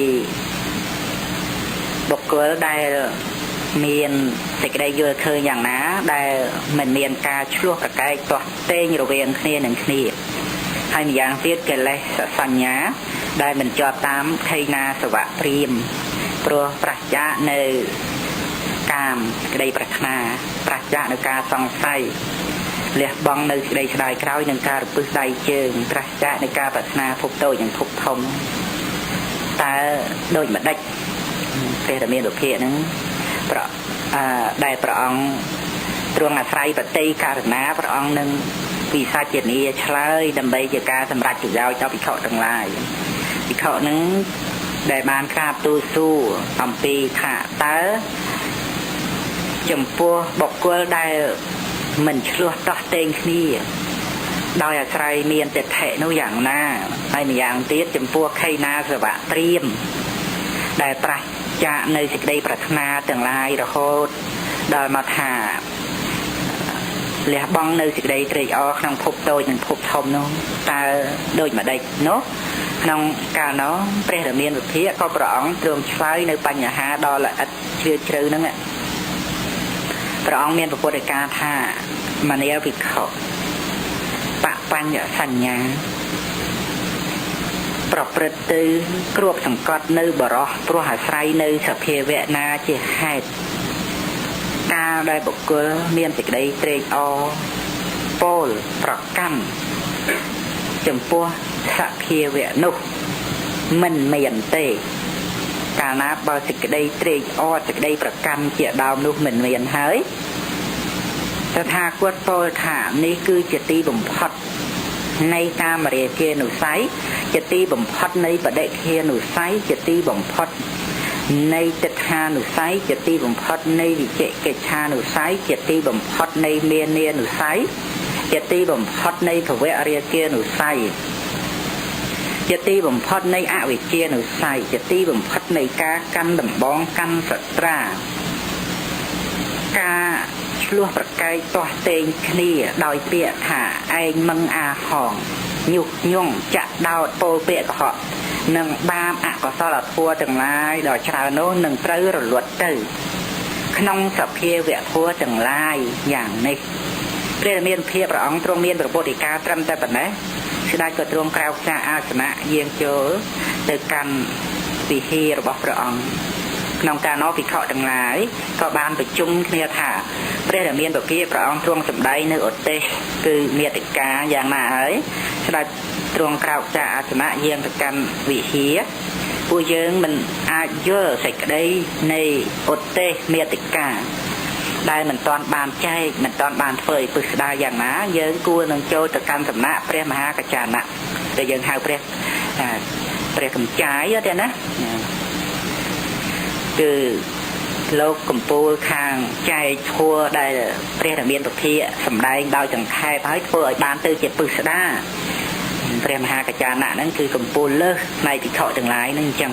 បុគ្គលដែលមានសេចក្តីយល់ឃើញយ៉ាងណាដែលមិនមានការឆ្លោះប្រកែកទាស់ទែងរវាងគ្នានឹងគ្នាហើយម្យ៉ាងទៀតកិលេសសញ្ញាដែលមិនជាប់តាមខេណាសវៈព្រាហ្មណ៍ព្រោះប្រច្ចានៅកាមក្តីប្រាថ្នាប្រច្ចានៅការសង្ស័យលះបង់នៅក្តីស្ដាយក្រោយនឹងការរពឹសដៃជើងប្រច្ចានៃការប្រាថ្នាភពតូចនិងភពធំតើដូចម្ដេចព្រះរាមាពភាហ្នឹងដែលព្រះអង្គទ្រង់អាស្រ័យបតីករណាព្រះអង្គនឹងវិសាចនាឆ្លើយដើម្បីជាការសម្រេចប្រយោជន៍ដល់ភិក្ខុទាំងឡាយភិក្ខុហ្នឹងដែលបានក្រាបទូលសួរអំពីថាតើចំពោះបុគ្គលដែលមិនឆ្លោះតោះតេងគ្នាដោយអាស្រ័យមានទិដ្ឋិនោះយ៉ាងណាហើយម្យ៉ាងទៀតចំពោះខេណាសវៈព្រាហ្មណ៍ដែលប្រច្ចានៅសេចក្តីប្រាថ្នាទាំងឡាយរហូតដល់មកថា លះបង់នៅសេចក្តីត្រេកអរក្នុងភពតូចនិងភពធំនោះតើដូចម្ដេចនោះក្នុងកាលនោះព្រះរាមាវិភាក៏ព្រះអង្គទ្រង់ឆ្លើយនៅបញ្ហាដ៏ល្អិតជ្រាលជ្រៅហ្នឹងព្រះអង្គមានពុទ្ធដីកាថាមនាលភិក្ខុបបញ្ញសញ្ញាប្រព្រឹត្តទៅគ្របសង្កត់នៅបរោះព្រោះអាស្រ័យនៅសភាវៈណាជាហេតុកាលដែលបុគ្គលមានសេចក្តីត្រេកអរពោលប្រកាន់ចំពោះសភាវៈនោះមិនមានទេកាលណាបើសេចក្តីត្រេកអរសេចក្តីប្រកាន់ជាដើមនោះមិនមានហើយតថាគតពោលថានេះគឺជាទីបំផុតនៃកាមរាគានុស័យជាទីបំផុតនៃបដិឃានុស័យជាទីបំផុតនៃទិដ្ឋានុស័យជាទីបំផុតនៃវិជិកិច្ឆានុស័យជាទីបំផុតនៃមានានុស័យជាទីបំផុតនៃភវរាគានុស័យជាទីបំផុតនៃអវិជ្ជានុស័យជាទីបំផុតនៃការកាន់ដំបងកាន់សត្រាការឆ្លោះប្រកែកទាស់ទែងគ្នាដោយពាក្យថាឯងមឹងអាហងញុះញង់ចាក់ដោតពោលពាក្យកុហកនិងបាបអកុសលធម៌ទាំងឡាយដ៏ច្រើននោះនឹងត្រូវរលត់ទៅក្នុងសភាវៈធម៌ទាំងឡាយយ៉ាងនេះព្រះមានភាពព្រះអង្គទ្រង់មានប្រពុតិកាត្រឹមតែប៉ុណ្ណេះស្ដេចក៏ទ្រង់ក្រោកចាអាសនៈយាងចូលទៅកាន់វិហាររបស់ព្រះអង្គក្នុងការនោះភិក្ខុទាំងឡាយក៏បានប្រជុំគ្នាថាព្រះរាមាភិព្រះអង្គទ្រង់សម្ដែងនៅឧទ្ទេសគឺមេតិកាយ៉ាងណាហើយស្ដេចទ្រង់ក្រោកចាអាសនៈយាងទៅកាន់វិហារពួកយើងមិនអាចយល់សេចក្តីនៃឧទ្ទេសមេតិកាដែលមិនទាន់បានចែកមិនទាន់បានធ្វើឲ្យពិស្ដារយ៉ាងណាយើងគួរនឹងចូលទៅកាន់សំណាក់ព្រះមហាកច្ចាណៈដែលយើងហៅព្រះកម្ចាយទេណាគឺលោកកម្ពូលខាងចែកធัวដែលព្រះរាមាភិសម្ដែងដោយចង្ខេបហើយធ្វើឲ្យបានទៅជាពិស្ដារព្រះមហាកច្ចាណៈហ្នឹងគឺកម្ពូលលើសនៃភិក្ខុទាំងឡាយហ្នឹងអញ្ចឹង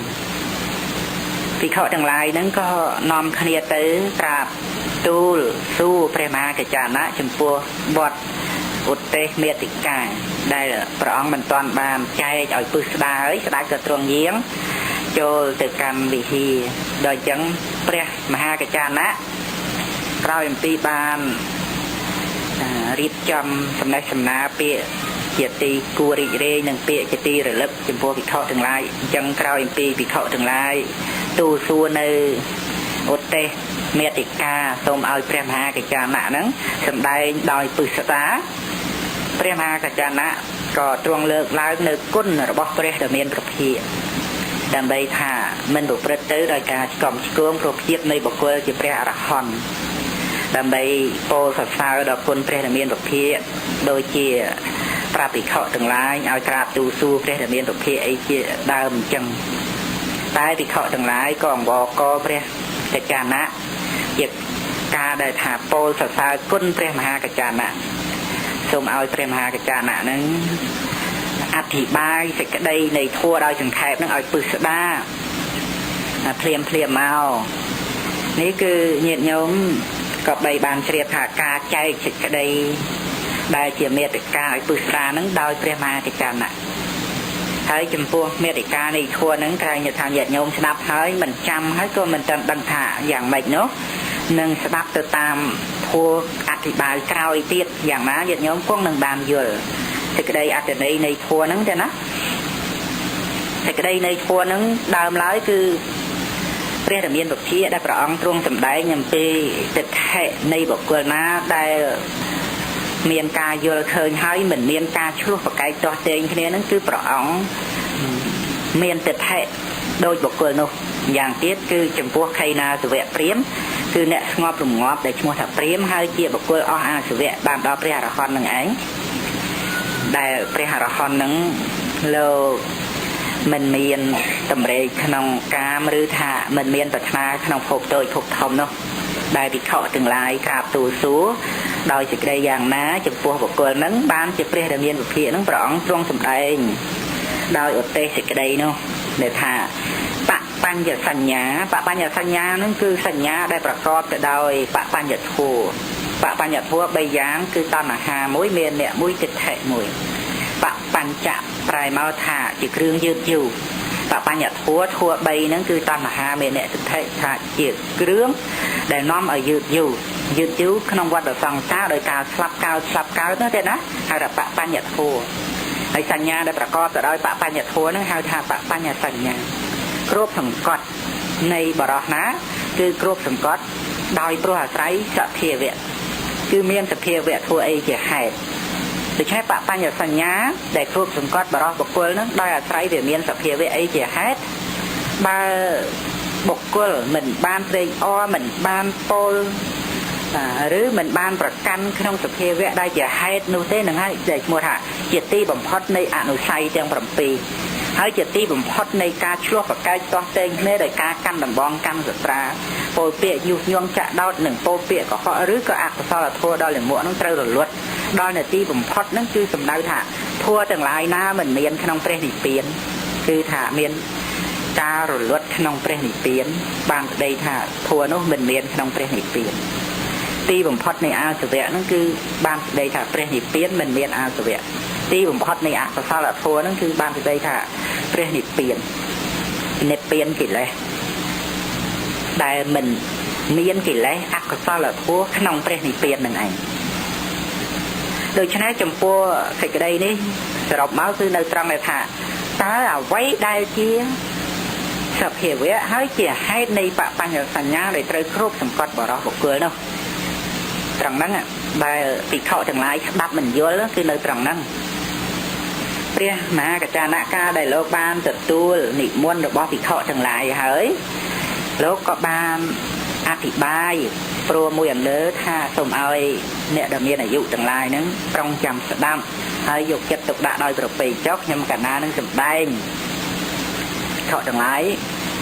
ភិក្ខុទាំងឡាយហ្នឹងក៏នាំគ្នាទៅក្រាបទូលសួរព្រះមហាកច្ចាណៈចំពោះបទឧទ្ទេសមេតិកាដែលព្រះអង្គមិនទាន់បានចែកឲ្យពិស្ដារហើយស្ដេចក៏ទ្រង់យាងចូលទៅកាន់វិហារដល់អញ្ចឹងព្រះមហាកច្ចាណៈក្រោយអំពីបានរៀបចំសំណេះសំណាលពាក្យជាទីគួររីករាយនិងពាក្យជាទីរលឹកចំពោះភិក្ខុទាំងឡាយអញ្ចឹងក្រោយអំពីភិក្ខុទាំងឡាយទូលសួរនៅឧទ្ទេសមេតិកាសូមឲ្យព្រះមហាកច្ចាណៈហ្នឹងសម្ដែងដោយពិស្ដារព្រះមហាកច្ចាណៈក៏ទ្រង់លើកឡើងនៅគុណរបស់ព្រះដែលមានព្រះភិដើម្បីថាមិនប្រព្រឹត្តទៅដោយការឆ្កំឆ្គងព្រោះភាពនៃបុគ្គលជាព្រះអរហន្តដើម្បីពោលសរសើរដល់គុណព្រះដែលមានព្រះភិដូចជាប្រាប់ភិក្ខុទាំងឡាយឲ្យក្រាបទូលសួរព្រះដែលមានព្រះភិអីជាដើមអញ្ចឹងតែភិក្ខុទាំងឡាយក៏អង្វរកព្រះកច្ចាណៈជាការដែលថាពោលសរសើរគុណព្រះមហាកច្ចាណៈសូមឲ្យព្រះមហាកច្ចាណៈហ្នឹងអធិប្បាយសេចក្តីនៃធัวដោយសង្ខេបនឹងឲ្យពិស្ដារភ្លាមមកនេះគឺញាតិញោមក៏បីបានជ្រាបថាការចែកសេចក្តីដែលជាមេតិកាឲ្យពិស្ដារនឹងដោយព្រះមហាកច្ចាណៈហើយចំពោះមេតិកានៃធัวនឹងក្រែងថាញាតិញោមស្ដាប់ហើយមិនចាំហើយក៏មិនទាន់ដឹងថាយ៉ាងម៉េចនោះនឹងស្ដាប់ទៅតាមធัวអធិប្បាយក្រោយទៀតយ៉ាងណាញាតិញោមគង់នឹងបានយល់សេចក្តីអត្ថន័យនៃធัวហ្នឹងទេណាសេចក្តីនៃធัวហ្នឹងដើមឡើយគឺព្រះរាមាភិដែលព្រះអង្គទ្រង់សម្ដែងអំពីទិដ្ឋិនៃបុគ្គលណាដែលមានការយល់ឃើញហើយមិនមានការឆ្លោះប្រកែកទាស់ទែងគ្នាហ្នឹងគឺព្រះអង្គមានទិដ្ឋិដោយបុគ្គលនោះយ៉ាងទៀតគឺចំពោះខេណាសវៈព្រាហ្មណ៍គឺអ្នកស្ងប់រងាប់ដែលឈ្មោះថាព្រាហ្មណ៍ហើយជាបុគ្គលអស់អាសវៈបានដល់ព្រះអរហន្តនឹងឯងដែលព្រះអរហន្តនឹងលោកមិនមានតម្រេកក្នុងកាមឬថាមិនមានប្រាថ្នាក្នុងភពតូចភពធំនោះដែលភិក្ខុទាំងឡាយក្រាបទូលសួរដោយសេចក្តីយ៉ាងណាចំពោះបុគ្គលនឹងបានជាព្រះរាមាភិនឹងព្រះអង្គទ្រង់សម្ដែងដោយឧទ្ទេសសេចក្តីនោះដែលថាបបញ្ញសញ្ញានឹងគឺសញ្ញាដែលប្រកបទៅដោយបបញ្ញធម៌ bạ ban nhật thua bây dáng cứ tan là hà mối miền nè mũi thịt hệ mùi bạ ban chạm prai mau thả chỉ kêu dư dù bạ ban nhật thua bây nó cứ tan là hà miền nè thịt hệ thả chỉ kêu để nom ở dư dù không quan được phòng sao đời sập cao nó thế đó hay là bạ ban nhật thua hay sanh nha để bà con từ đây bạ ban nhật thua nó hay thả bạ ban nhật sanh nha cướp thằng cọt này bà đó ná cứ cướp thằng cọt đòi pro hạt trái sợ thiệt vậy cứ miên sợ thiệt vậy thua ấy chỉ hại để cho bạ ban nhật sanh nhá để cướp thằng cọt bà đó bọc quên nó đòi hạt trái về miên sợ thiệt vậy ấy chỉ hết ba bọc quên mình ban tây o mình ban pol rứ mình banประกันក្នុងសភាវៈដែលជាហេតុនោះទេនឹងហើយដែលឈ្មោះថាជាទីបំផុតនៃអនុស័យទាំង7ហើយជាទីបំផុតនៃការឆ្លោះប្រកែកទាស់ទែងគ្នាដោយការកាន់ដំបងកាន់សត្រាពោលពាក្យយុះញងចាក់ដោតនិងពោលពាក្យកុហកឬក៏អកុសលធម៌ដល់លិមួកនឹងត្រូវរលត់ដល់នាទីបំផុតនឹងគឺសំដៅថាធម៌ទាំងឡាយណាមិនមានក្នុងព្រះនិព្វានគឺថាមានការរលត់ក្នុងព្រះនិព្វានបានប្តីថាធម៌នោះមិនមានក្នុងព្រះនិព្វានទីបំផុតនៃអាសវៈហ្នឹងគឺបានស្ដីថាព្រះនិព្វានមិនមានអាសវៈទីបំផុតនៃអកុសលធម៌ហ្នឹងគឺបានស្ដីថាព្រះនិព្វានកិលេសដែលមិនមានកិលេសអកុសលធម៌ក្នុងព្រះនិព្វាននឹងឯងដូច្នេះចំពោះសេចក្តីនេះសរុបមកគឺនៅត្រង់ដែលថាតើអ្វីដែលជាសភាវៈហើយជាហេតុនៃបបញ្ញសញ្ញាដែលត្រូវគ្រប់សង្កត់បរោះបុគ្គលនោះត្រង់ហ្នឹងដែលភិក្ខុទាំងឡាយស្ដាប់មិនយល់គឺនៅត្រង់ហ្នឹងព្រះមហាកច្ចានកាដែលលោកបានទទួលនិមន្តរបស់ភិក្ខុទាំងឡាយហើយលោកក៏បានអធិប្បាយព្រមមួយអន្លើថាសូមឲ្យអ្នកដែលមានអាយុទាំងឡាយហ្នឹងប្រុងចាំស្ដាប់ហើយយកចិត្តទុកដាក់ដោយប្រពៃចុះខ្ញុំកណានឹងសម្ដែងភិក្ខុទាំងឡាយ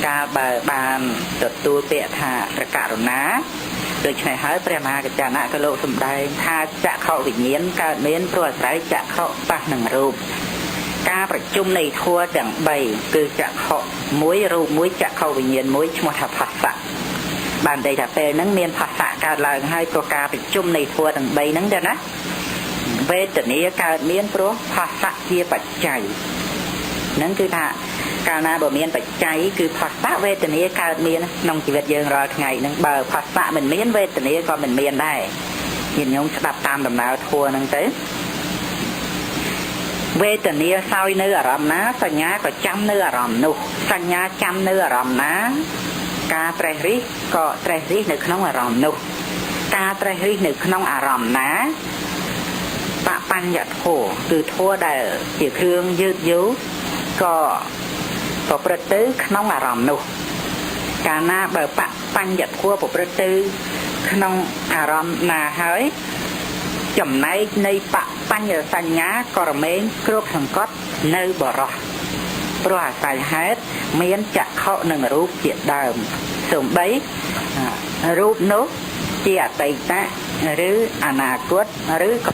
កាលបើបានទទួលពាក្យថាព្រះករុណាដូច្នេះហើយព្រះមហាកច្ចានៈក៏លោកសម្ដែងថាចក្ខុវិញ្ញាណកើតមានព្រោះអាស្រ័យចក្ខុប៉ះនឹងរូបការប្រជុំនៃធម៌ទាំង3គឺចក្ខុមួយរូបមួយចក្ខុវិញ្ញាណមួយឈ្មោះថាផស្សៈបានន័យថាពេលហ្នឹងមានផស្សៈកើតឡើងហើយព្រោះការប្រជុំនៃធម៌ទាំង3ហ្នឹងទៅណាវេទនាកើតមានព្រោះផស្សៈជាបច្ច័យហ្នឹងគឺថាកាលណាបើមានបច្ច័យគឺផស្សៈវេទនាកើតមានក្នុងជីវិតយើងរាល់ថ្ងៃហ្នឹងបើផស្សៈមិនមានវេទនាក៏មិនមានដែរញាតិញោមស្ដាប់តាមដំណើរធម៌ហ្នឹងទៅវេទនាសោយនៅអារម្មណ៍ណាសញ្ញាក៏ចាំនៅអារម្មណ៍នោះសញ្ញាចាំនៅអារម្មណ៍ណាការត្រេះរិះក៏ត្រេះរិះនៅក្នុងអារម្មណ៍នោះការត្រេះរិះនៅក្នុងអារម្មណ៍ណាបបញ្ញធម៌គឺធម៌ដែលជាគ្រឿងយឺតយូរក៏ប្រព្រឹត្តទៅក្នុងអារម្មណ៍នោះកាលណាបើបញ្ញធម៌ប្រព្រឹត្តទៅក្នុងអារម្មណ៍ណាហើយចំណែកនៃបញ្ញសញ្ញាក៏រមែងគ្រប់សង្កត់នៅបរោះព្រោះអាស្រ័យហេតុមានចក្ខុនិងរូបជាដើមសូម្បីរូបនោះជាអតីតឬអនាគតឬក៏